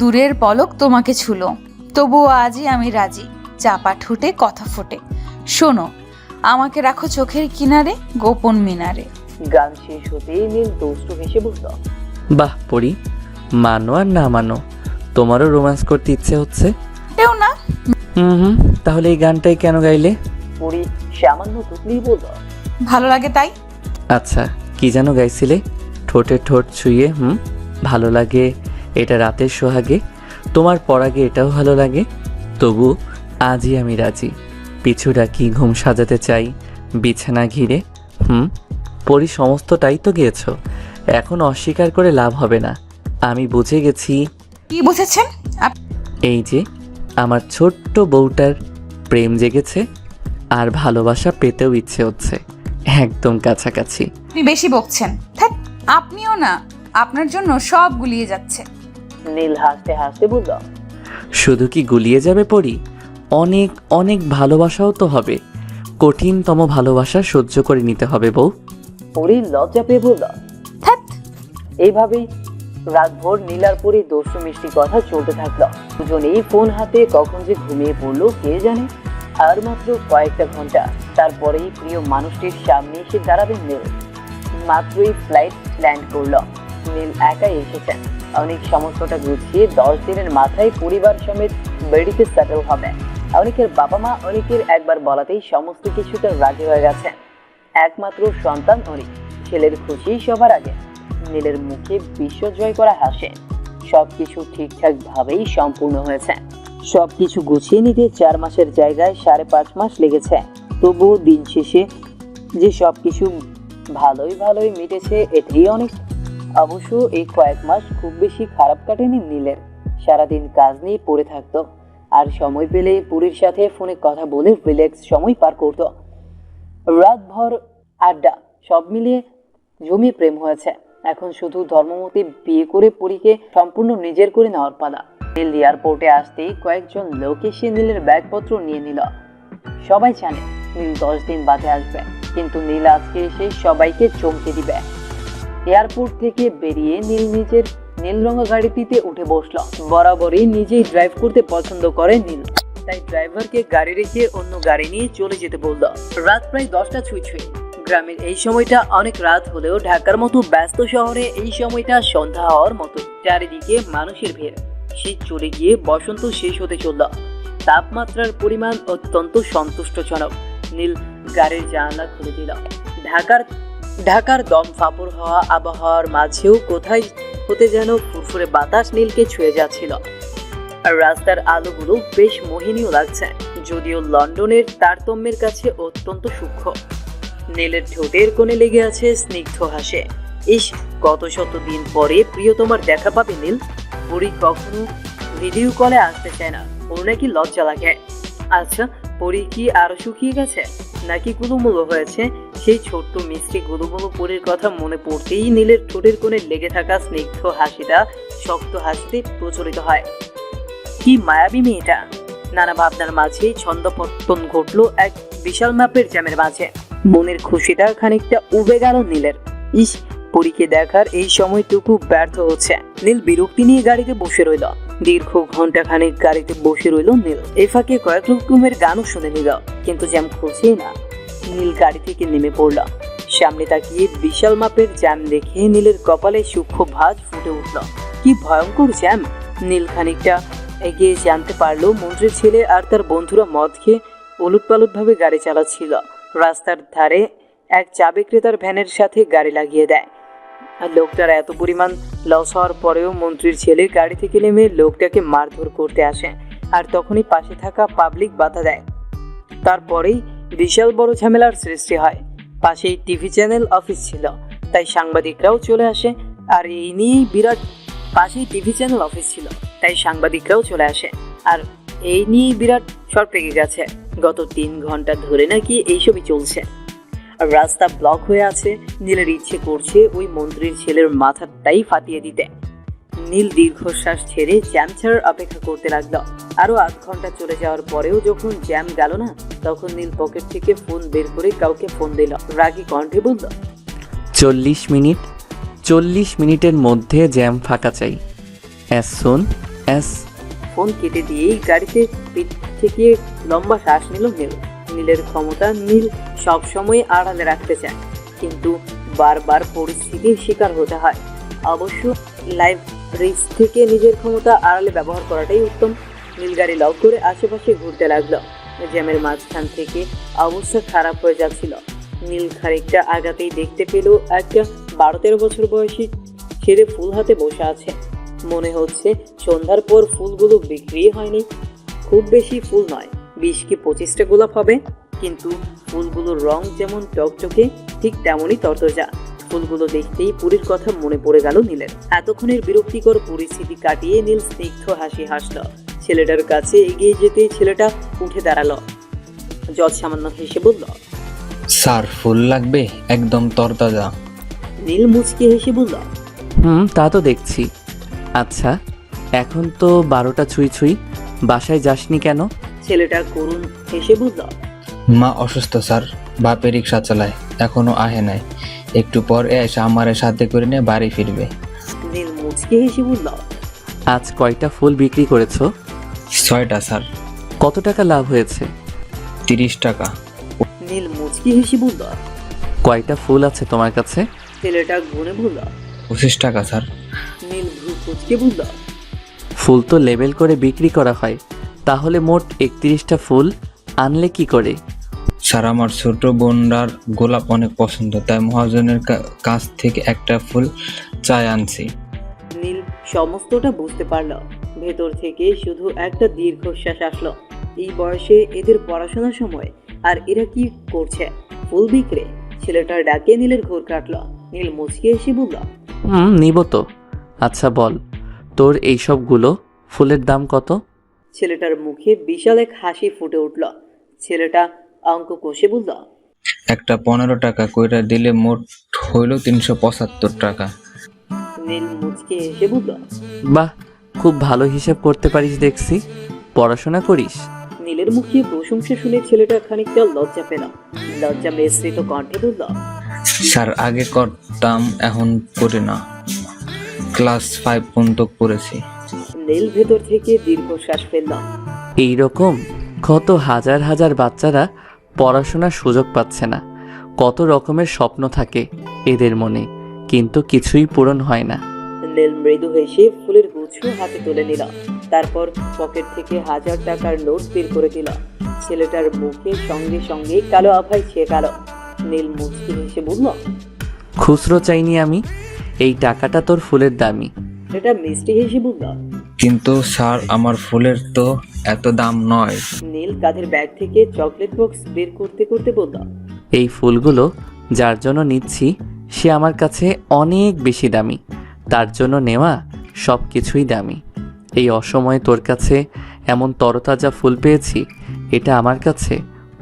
S3: দূরের পলক তোমাকে ছুলো, তবুও আজই আমি রাজি। চাপা ঠোঁটে কথা ফোটে, শোনো, আমাকে রাখো চোখের কিনারে গোপন মিনারে।
S1: গান শেষ হতেই নীল দুষ্টু হেসে বলল,
S2: বাহ পরি, মানো আর না মানো, তোমারও রোম্যান্স করতে ইচ্ছে হচ্ছে।
S3: কেউ না।
S2: হুম, তাহলে এই গানটাই কেন গাইলে?
S1: পরি সামান্য তুতলিয়ে বলল,
S3: ভালো লাগে তাই।
S2: আচ্ছা, কি যেন গাইছিলে? ঠোঁটে ঠোঁট ছুঁয়ে ভালো লাগে, এটা রাতের সোহাগে, তোমার পরাগে এটাও ভালো লাগে, তবু আজই আমি রাজি, পিছু ডাকি ঘুম সাজাতে চাই বিছানা ঘিরে। পরি সমস্তটাই তো গেয়েছো, এখন অস্বীকার করে লাভ হবে না। আমি বুঝে গেছি।
S3: কি বুঝেছেন?
S2: এই যে আমার ছোট্ট বউটার প্রেম জেগেছে আর ভালোবাসা পেতেও ইচ্ছে হচ্ছে, একদম কাছাকাছি।
S3: আপনি বেশি বকছেন। থাক, আপনিও না, আপনার জন্য সব গুলিয়ে যাচ্ছে।
S1: নীল হাসতে হাসতে বলল,
S2: শুধু কি গুলিয়ে যাবে পরি, অনেক অনেক ভালোবাসাও তো হবে, কঠিনতম ভালোবাসা সহ্য করে নিতে হবে বউ।
S1: পরি লজ্জা পেয়ে বলল,
S3: থাক।
S1: এইভাবেই রাতভর নীল আর পরি দুষ্টু মিষ্টি কথা চলতে থাকলো। দুজনেই ফোন হাতে কখন যে ঘুমিয়ে পড়লো কে জানে। আর মাত্র কয়েকটা ঘন্টা, তারপরেই প্রিয় মানুষটির সামনে এসে দাঁড়াবেন নীল। মাত্রই ফ্লাইট ল্যান্ড করলো। নীল একাই এসেছেন। অনেক সমস্তটা গুছিয়ে 10 দিনের মাথায় পরিবার সমেত বেড়িতে সেটেল হবে। অনেকের বাবা মা অনেকের একবার বলাতেই সমস্ত কিছুতে রাজি হয়ে গেছে। একমাত্র সন্তান অনেক, ছেলের খুশি সবার আগে। নীলের মুখে বিশ্বজয় করা হাসে। সবকিছু ঠিকঠাক ভাবেই সম্পূর্ণ হয়েছে। সবকিছু গুছিয়ে নিতে 4 মাসের জায়গায় 5.5 মাস লেগেছে। তবুও দিন শেষে যে সবকিছু ভালোই মিটেছে এটাই অনেক। অবশ্য এই কয়েক মাস খুব বেশি খারাপ কাটেনি নীলের। সারাদিন কাজ নিয়ে পড়ে থাকতো, আর সময় পেলে পুরীর সাথে ফোনে কথা বলে রিল্যাক্স সময় পার করত। রাতভর আড্ডা, সব মিলিয়ে জমিয়ে প্রেম হয়েছে। এখন শুধু ধর্মমতি বিয়ে করে পরীকে সম্পূর্ণ নিজের করে নেওয়ার পালা। নীল এয়ারপোর্টে আসতেই কয়েকজন লোক এসে নীলের ব্যাগপত্র নিয়ে নিল। সবাই জানে নীল 10 দিন বাদে আসবে, কিন্তু নীল আজকে এসে সবাইকে চমকে দিবে। এয়ারপোর্ট থেকে বেরিয়ে নীল নিজের নীল রঙা গাড়িটিতে উঠে বসলো। বরাবরই নিজেই ড্রাইভ করতে পছন্দ করে নীল, তাই ড্রাইভারকে গাড়ি রেখে অন্য গাড়ি নিয়ে চলে যেতে বলল। রাত প্রায় 10টা ছুঁই। গ্রামের এই সময়টা অনেক রাত হলেও ঢাকার মতো ব্যস্ত শহরে এই সময়টা সন্ধ্যা হওয়ার মতো। চারিদিকে মানুষের ভিড়। শীত চলে গিয়ে বসন্ত শেষ হতে চলল। তাপমাত্রার পরিমাণ অত্যন্ত সন্তুষ্টজনক। নীল গাড়ির জানালা খুলে দিল। ঢাকার দম ফাপড় হওয়া আবহাওয়ার মাঝেও কোথায় হতে যেন ফুরফুরে বাতাস নীলকে ছুঁয়ে যাচ্ছিল। আর রাস্তার আলোগুলো বেশ মোহিনীয় লাগছে, যদিও লন্ডনের তারতম্যের কাছে অত্যন্ত সূক্ষ্ম। নীলের ঠোঁটের কোণে লেগে আছে স্নিগ্ধ হাসে। ইস, কত শত দিন পরে প্রিয়তমার দেখা পাবে নীল। পরি কখনো ভিডিও কলে আসতে চায় না, ওর নাকি লজ্জা লাগে। আচ্ছা, পরি কি আরো শুকিয়ে গেছে নাকি গুলুমুলু হয়েছে? সেই ছোট্ট মিষ্টি গুলুমুলু পরির কথা মনে পড়তেই নীলের ঠোঁটের কোণে লেগে থাকা স্নিগ্ধ হাসিটা শক্ত হাসিতে প্রচলিত হয়। কি মায়াবী মেয়েটা! নানা ভাবনার মাঝেই ছন্দপতন ঘটলো এক বিশাল মাপের জ্যামের মাঝে। মনের খুশিটা খানিকটা উবে গেল নীলের। ইস, পরীকে দেখার এই সময়টুকু ব্যর্থ হচ্ছে। নীল বিরক্তি নিয়ে গাড়িতে বসে রইল। দীর্ঘ ঘন্টা খানিক গাড়িতে বসে রইল নীল। এই ফাঁকে কয়েক রকমের গানও শুনে নিল, কিন্তু জ্যাম খুঁজছেই না। নীল গাড়ি থেকে নেমে পড়ল। সামনে তাকিয়ে বিশাল মাপের জ্যাম দেখে নীলের কপালে সূক্ষ্ম ভাঁজ ফুটে উঠল। কি ভয়ঙ্কর জ্যাম! নীল খানিকটা এগিয়ে জানতে পারলো মন্ত্রীর ছেলে আর তার বন্ধুরা মদ খেয়ে উলটপালট ভাবে গাড়ি চালাচ্ছিল। রাস্তার ধারে এক চা বিক্রেতার ভ্যানের সাথে গাড়ি লাগিয়ে দেয়। আর লোকটার এত পরিমাণ লস হওয়ার পরেও মন্ত্রীর ছেলে গাড়ি থেকে নেমে লোকটাকে মারধর করতে আসে, আর তখনই পাশে থাকা পাবলিক বাধা দেয়। তারপরেই বিশাল বড় ঝামেলার সৃষ্টি হয়। পাশেই টিভি চ্যানেল অফিস ছিল, তাই সাংবাদিকরাও চলে আসে। আর এই নিয়েই বিরাট শর্ট পেকে গেছে। গত 3 ঘন্টা ধরে নাকি এইসবই চলছে। রাস্তা ব্লক হয়ে আছে। নীলের ইচ্ছে করছে ওই মন্ত্রীর ছেলের মাথাটাই ফাটিয়ে দিতে। নীল দীর্ঘশ্বাস ছেড়ে জ্যাম ছাড়ার অপেক্ষা করতে লাগলো। আরো 8 ঘন্টা চলে যাওয়ার পরেও যখন জ্যাম গেল না, তখন নীল পকেট থেকে ফোন বের করে কাউকে ফোন দিল। রাগী কণ্ঠে বলল,
S2: 40 মিনিট। 40 মিনিটের মধ্যে জ্যাম ফাঁকা চাই, অ্যাজ সুন অ্যাজ।
S1: ফোন কেটে দিয়েই গাড়িতে পিঠ থেকে লম্বা শ্বাস নিল নীল। নীলের ক্ষমতা নীল সবসময় আড়ালে রাখতে চায়, কিন্তু বারবার পরিস্থিতির শিকার হতে হয়। অবশ্য লাইফ রিস্ক থেকে নিজের ক্ষমতা আড়ালে ব্যবহার করাটাই উত্তম। নীল গাড়ি লক করে আশেপাশে ঘুরতে লাগলো। জ্যামের মাঝখান থেকে অবস্থা খারাপ হয়ে যাচ্ছিল। নীল খানিকটা আগাতেই দেখতে পেল একটা 12-13 বছর বয়সী ছেলে ফুল হাতে বসে আছে। মনে হচ্ছে সন্ধ্যার পর ফুলগুলো বিক্রি হয়নি। খুব বেশি ফুল নয়, 20 কি 25টা গোলাপ হবে, কিন্তু ফুলগুলোর রং যেমন টকটকে ঠিক তেমনই তরতাজা। ফুলগুলো দেখতেই পুরীর কথা মনে পড়ে গেল নীলের। এতক্ষণের বিরক্তিকর পরিস্থিতি কাটিয়ে নীল স্নিগ্ধ হাসি হাসল। ছেলেটার কাছে এগিয়ে যেতেই ছেলেটা উঠে দাঁড়ালো। জজ সামান্য হেসে বলল,
S9: স্যার ফুল লাগবে, একদম তরতাজা।
S1: নীল মুচকি হেসে বলল,
S2: তা তো দেখছি। আচ্ছা, এখন তো 12টা ছুঁই ছুঁই, বাসায় যাসনি কেন?
S1: ছেলেটা করুণ হেসে বলল,
S9: মা অসুস্থ স্যার, বাপে রিক্সা চালায়, এখনো আহে নাই। একটু পর এসে আমার সাথে করে নিয়ে বাড়ি ফিরবে।
S1: নীল মুচকি হেসে বলল,
S2: আজ কয়টা ফুল বিক্রি করেছো?
S9: 6টা স্যার।
S2: কত টাকা লাভ হয়েছে?
S9: 30 টাকা।
S1: নীল মুচকি হেসে বলল।
S2: কয়টা ফুল আছে তোমার কাছে?
S1: ছেলেটা গুনে বলল।
S9: 25 টাকা স্যার।
S1: নীল ভ্রু কুঁচকে বলল,
S2: ফুল তো লেবেল করে বিক্রি করা হয়, তাহলে মোট 31টা ফুল আনলে কি করে?
S9: স্যার আমার ছোট বোনরার গোলাপ অনেক পছন্দ, তাই মহাজনের কাছ থেকে একটা ফুল চাই আনছি।
S1: নীল সমস্তটা বুঝতে পারল। ভেতর থেকে শুধু একটা দীর্ঘশ্বাস আসলো। এই বয়সে এদের পড়াশোনার সময়, আর এরা কি করছে? ফুল বিক্রে। ছেলেটার ডাকে নীলের ঘোর কাটলো। নীল মুচকে এসে বলল,
S2: নিব তো। আচ্ছা বল, তোর এইসবগুলো ফুলের দাম কত?
S1: ছেলেটার মুখে বিশাল এক হাসি ফুটে উঠল। ছেলেটা অঙ্ক কষে বলল,
S9: একটা 15 টাকা কইরা দিলে মোট হইল 375 টাকা।
S1: নীল মুচকে এসে বলল,
S2: বাহ, খুব ভালো হিসাব করতে পারিস দেখছি। পড়াশোনা করিস?
S1: নীলের মুখে প্রশংসা শুনে ছেলেটা খানিকটা লজ্জা পেল। লজ্জা মিশ্রিত কণ্ঠে বলল,
S9: স্যার আগে করতাম, এখন করি না। ক্লাস 5 পর্যন্ত পড়েছি।
S1: নীল ভেতর থেকে দীর্ঘশ্বাস ফেলল।
S2: এইরকম কত হাজার হাজার বাচ্চারা পড়াশোনার সুযোগ পাচ্ছে না। কত রকমের স্বপ্ন থাকে এদের মনে, কিন্তু কিছুই পূরণ হয় না।
S1: নীল মৃদু হেসে ফুলের গুচ্ছ হাতে তুলে নিল। তারপর পকেট থেকে 1000 টাকার নোট বের করে দিল। ছেলেটার মুখে সঙ্গে সঙ্গে কালো আভায় ছেয়ে গেল। নীল মুচকি হেসে বলল,
S2: খুচরো চাইনি আমি, এই টাকাটা তোর ফুলের দামি।
S1: এটা মিষ্টি হেসে বলল।
S9: কিন্তু স্যার আমার ফুলের তো এত দাম নয়।
S1: নীল কাঁধের ব্যাগ থেকে চকলেট বক্স বের করতে করতে বলল,
S2: এই ফুলগুলো যার জন্য নিচ্ছি সে আমার কাছে অনেক বেশি দামি, তার জন্য নেওয়া সব কিছুই দামি। এই অসময়ে তোর কাছে এমন তরতাজা ফুল পেয়েছি, এটা আমার কাছে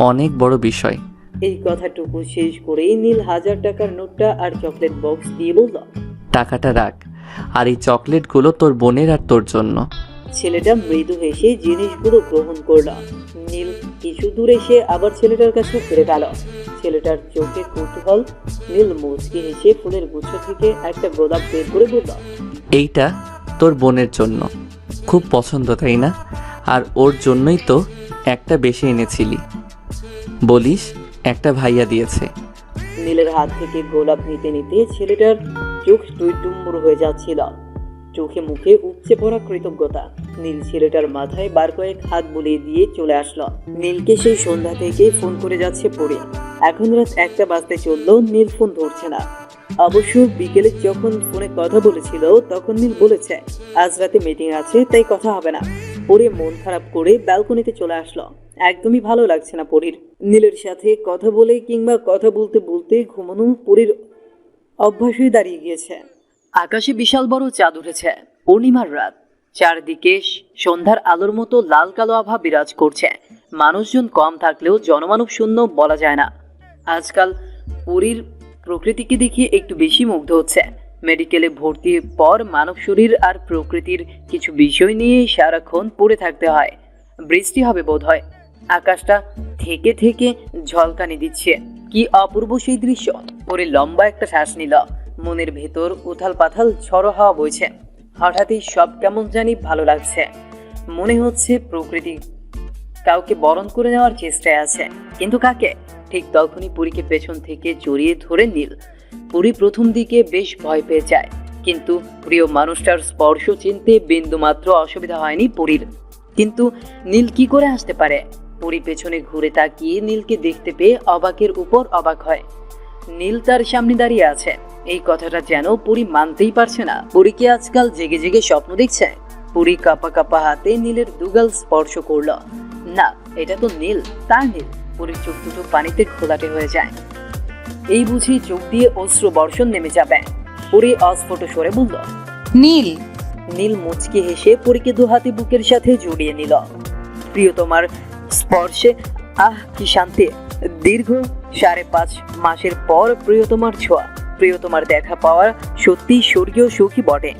S2: অনেক বড় বিষয়।
S1: এই কথাটুকু শেষ করেই নীল 1000 টাকার নোটটা আর চকলেট বক্স দিয়ে বলল,
S2: টাকাটা রাখ, আর এই চকলেটগুলো তোর বোনের আর তোর জন্য।
S1: ছেলেটা মৃদু হেসে জিনিসগুলো গ্রহণ করল। নীল কিছু দূর এসে আবার ছেলেটার কাছে ফিরে গেল। ছেলেটার চোখে কৌতূহল। নীল মুচকি হেসে ফুলের গুচ্ছ থেকে একটা গোলাপ বের করে বলল,
S2: এইটা তোর বোনের জন্য, খুব পছন্দ তাই না? আর ওর জন্যই তো একটা বেশি এনেছিলি, বলিস একটা ভাইয়া দিয়েছে।
S1: নীলের হাত থেকে গোলাপ নিতে নিতে ছেলেটার চোখ টুইটুম্বুর হয়ে যাচ্ছিল। চোখে মুখে উপচে পড়া কৃতজ্ঞতা। নীল ছেলেটার মাথায় বার কয়েক হাত বুলিয়ে দিয়ে চলে আসলো। নীলকে সেই সন্ধ্যা থেকে ফোন করে যাচ্ছে পড়ে। এখন রাত 1টা বাজতে চললো, নীল ফোন ধরছে না। অবশ্য বিকেলে যখন ফোনে কথা বলেছিল তখন নীল বলেছে আজ রাতে মিটিং আছে, তাই কথা হবে না। পরে মন খারাপ করে ব্যালকনিতে চলে আসলো। একদমই ভালো লাগছে না পরীর। নীলের সাথে কথা বলে কিংবা কথা বলতে বলতে ঘুমানো পরীর অভ্যাস হয়ে দাঁড়িয়ে গিয়েছে। আকাশে বিশাল বড় চাঁদ উঠেছে। পূর্ণিমার রাত। চারদিকে সন্ধ্যার আলোর মতো লাল কালো আভা বিরাজ করছে। মানুষজন কম থাকলেও জনমানব শূন্য বলা যায় না। আজকাল পরীর প্রকৃতিকে দেখে একটু বেশি মুগ্ধ হচ্ছে। মেডিকেলে ভর্তির পর মানব শরীর আর প্রকৃতির কিছু বিষয় নিয়ে সারাক্ষণ পড়ে থাকতে হয়। বৃষ্টি হবে বোধ হয়। আকাশটা থেকে থেকে ঝলকানি দিচ্ছে। কি অপূর্ব সেই দৃশ্য। পরে লম্বা একটা শ্বাস নিল। মনের ভেতর উথাল পাথাল ঝড়ো হাওয়া বইছে। হঠাৎই সব কেমন জানি ভালো লাগছে। মনে হচ্ছে প্রকৃতি কাউকে বরণ করে নেওয়ার চেষ্টায় আছে, কিন্তু কাকে? ঠিক তখনই পুরীকে পেছন থেকে জড়িয়ে ধরে নীল। পুরী প্রথম দিকে বেশ ভয় পেয়ে যায়, কিন্তু প্রিয় মানুষটার স্পর্শ চিনতে বিন্দুমাত্র অসুবিধা হয়নি পুরীর। কিন্তু নীল কি করে আসতে পারে? পুরী পেছনে ঘুরে তাকিয়ে নীলকে দেখতে পেয়ে অবাকের উপর অবাক হয়। নীল তার সামনে দাঁড়িয়ে আছে, এই কথাটা যেন পুরী মানতেই পারছে না। পুরী কি আজকাল জেগে জেগে স্বপ্ন দেখছে? পুরী কাঁপা কাঁপা হাতে নীলের দুগাল স্পর্শ করল। না, এটা তো নীল, তার নীল। পুরীর চোখ দুটো পানিতে ঘোলাটে হয়ে যায়। এই বুঝি চোখ দিয়ে অশ্রু বর্ষণ নেমে যাবে। পুরী অস্ফুট স্বরে বলল,
S3: নীল।
S1: নীল মুচকি হেসে পুরীকে দু হাতে বুকের সাথে জড়িয়ে নিল। প্রিয়তমার স্পর্শে আহ কি শান্তি! দীর্ঘ 5.5 মাসের পর প্রিয়তমার ছোঁয়া, প্রিয়তমার দেখা পাওয়ার সত্যি স্বর্গীয় সুখী বটে।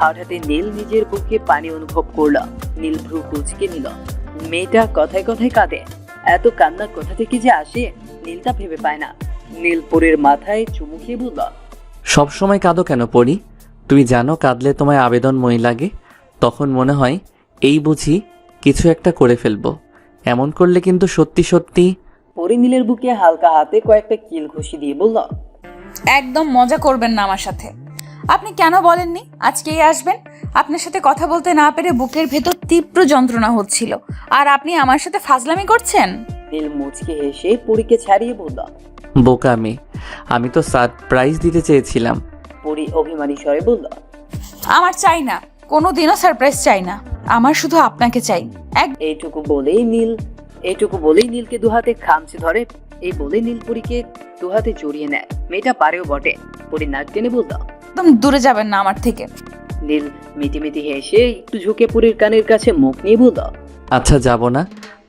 S1: হঠাৎ নীল নিজের বুকে পানি অনুভব করল। নীল ভ্রু কুঁচকে নিল। মেয়েটা কথায় কথায় কাঁদে, এত কান্না কোথা থেকে যে আসে নীল তা ভেবে পায় না। নীল পুরীর মাথায় চুমু খেয়ে বলল,
S2: সবসময় কাঁদো কেন পড়ি? তুমি জানো কাঁদলে তোমায় আবেদনময়ী লাগে। তখন মনে হয় এই বুঝি কিছু একটা করে ফেলবো। এমন করলে কিন্তু সত্যি সত্যি।
S1: পুরী নীলের বুকে হালকা হাতে কয়েকটা কিল ঘুষি দিয়ে বলল,
S3: একদম মজা করবেন না আমার সাথে। আপনি কেন বলেননি আজকেই আসবেন? আপনার সাথে কথা বলতে না পেরে বুকের ভেতর তীব্র যন্ত্রণা হচ্ছিল, আর আপনি আমার সাথে ফাজলামি করছেন।
S1: নীল মুচকে হেসে পুরীকে ছাড়িয়ে বলল,
S2: বোকা মেয়ে, আমি তো সারপ্রাইজ দিতে চেয়েছিলাম।
S1: পুরী অভিমানী স্বরে বলল,
S3: আমার চাই না, কোনোদিনও সারপ্রাইজ চাই না, আমার শুধু আপনাকে চাই।
S1: এইটুকু বলেই নীলকে দুহাতে খামচে ধরে। এই বলে নীল পুরীকে দুহাতে জড়িয়ে নেয়। মেয়েটা পারেও বটে। পুরী নাক টেনে বলল,
S3: একদম দূরে যাবেন না আমার থেকে।
S1: নীল মিটিমিটি হেসে একটু ঝুঁকে পুরীর কানের কাছে মুখ নিয়ে বলল,
S2: আচ্ছা যাব না,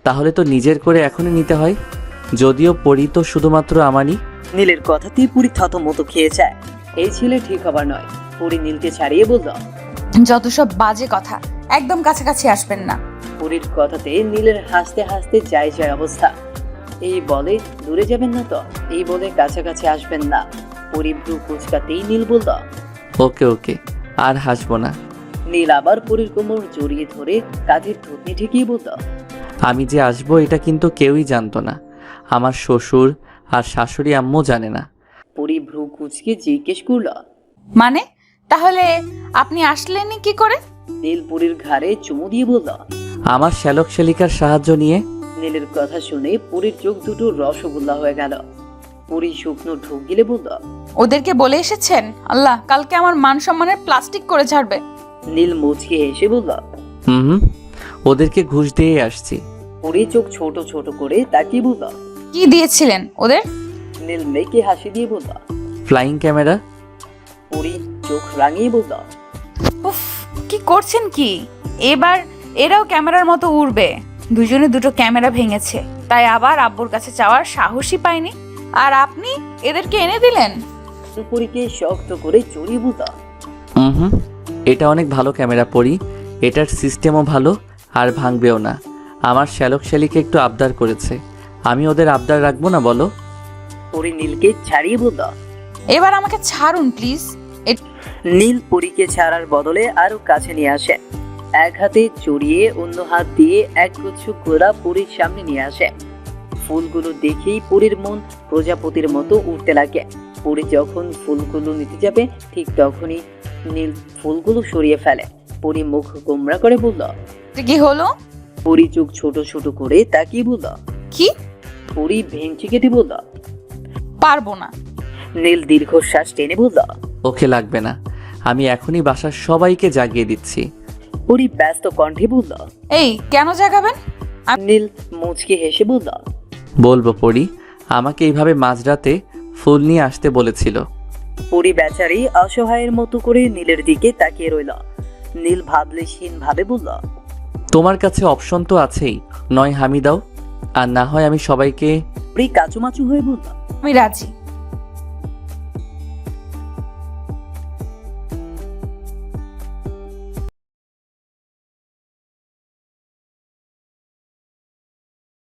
S2: তাহলে তো নিজের করে এখনই নিতে হয়। যদিও পড়ি তো শুধুমাত্র আমারই।
S1: নীলের কথাতেই পুরী থতমত খেয়ে যায়। এই ছেলে ঠিক হবার নয়। পুরী নীলকে ছাড়িয়ে বলল,
S3: যত সব বাজে কথা, একদম কাছাকাছি আসবেন না।
S1: পুরীর কথাতে নীলের হাসতে হাসতে যায় অবস্থা। এই বলে দূরে যাবেন না তো, এই বলে কাছাকাছি আসবেন না। পুরী ভ্রু কুচকাতেই নীল বলল,
S2: ওকে ওকে, আর হাসবো না।
S1: নীল আবার পুরীর কোমর জড়িয়ে ধরে কাঁধের থুতনি ঠেকিয়ে বলল,
S2: আমি যে আসবো এটা কিন্তু কেউই জানতো না। আমার শ্বশুর আর শাশুড়ি আম্মু জানে না।
S1: পুরী ভ্রু কুচকে জিজ্ঞেস করল,
S3: মানে তাহলে আপনি আসলেনই কি করে?
S1: নীল পুরীর ঘাড়ে চুমু দিয়ে বলল,
S2: আমার শ্যালক শালিকার সাহায্য নিয়ে।
S1: নীলের কথা শুনে পুরীর চোখ দুটো রসগোল্লা হয়ে গেল। পুরী শুকনো ঢোক গিলে বলল,
S3: ওদেরকে বলে এসেছেন? আল্লাহ কালকে আমার মান সম্মানের প্লাস্টিক করে ছাড়বে।
S1: নীল মুচকে হেসে বলল,
S2: হুম, ওদেরকে ঘুষ দিয়ে আসছি।
S1: পুরী চোখ ছোট ছোট করে তাকিয়ে বলল,
S3: কি দিয়েছিলেন ওদের?
S1: নীল মেয়েকে হাসি দিয়ে বলল,
S2: ফ্লাইং ক্যামেরা।
S1: পুরী চোখ রাঙিয়ে বলল,
S3: উফ, কি করছেন কি? এবার এরাও ক্যামেরার মতো উড়বে। দুজনে দুটো ক্যামেরা ভেঙেছে, তাই আবার আব্বুর কাছে চাওয়ার সাহসই পায়নি, আর আপনি এদেরকে এনে দিলেন।
S1: পুরীকে শক্ত করে জড়িয়ে বলল,
S2: হুম, এটা অনেক ভালো ক্যামেরা পড়ি। এটার সিস্টেমও ভালো, আর ভাঙবেও না। আমার শ্যালক শালিকে একটু আবদার করেছে, আমি ওদের আবদার রাখবো না বলো?
S1: পুরী নীলকে ছাড়িয়ে বলল,
S3: এবার আমাকে ছাড়ুন প্লিজ।
S1: নীল পুরীকে ছাড়ার বদলে আরো কাছে নিয়ে আসে। এক হাতে জড়িয়ে অন্য হাত দিয়ে একগুচ্ছ গোলাপ পুরীর সামনে নিয়ে আসে। ফুলগুলো দেখেই পুরীর মন প্রজাপতির মতো উঠতে লাগে। পুরী যখন ফুলগুলো নিতে যাবে ঠিক তখনই নীল ফুলগুলো সরিয়ে ফেলে। পুরী মুখ গোমরা করে বলল,
S3: কি হলো?
S1: পুরী চোখ ছোট ছোট করে তাকিয়ে বলল,
S3: কি?
S1: পুরী ভেঙচি কেটে বলল,
S3: পারবো না।
S1: নীল দীর্ঘশ্বাস টেনে বলল,
S2: ওকে লাগবে না, আমি এখনই বাসার সবাইকে জাগিয়ে দিচ্ছি।
S1: পুরী ব্যস্ত কণ্ঠে বলল,
S3: এই কেন জাগাবেন?
S1: নীল মুচকে হেসে বলল,
S2: বলবো পড়ি, আমাকে এইভাবে মাঝরাতে ফুল নিয়ে আসতে বলেছিল।
S1: পুরী বেচারি অসহায়ের মতো করে নীলের দিকে তাকিয়ে রইল। নীল ভাবলেশীন ভাবে বলল,
S2: তোমার কাছে অপশন তো আছেই, নয় হামি দাও, আর না হয় আমি সবাইকে।
S1: পুরী কাচুমাচু হয়ে বলল,
S3: আমি রাজি।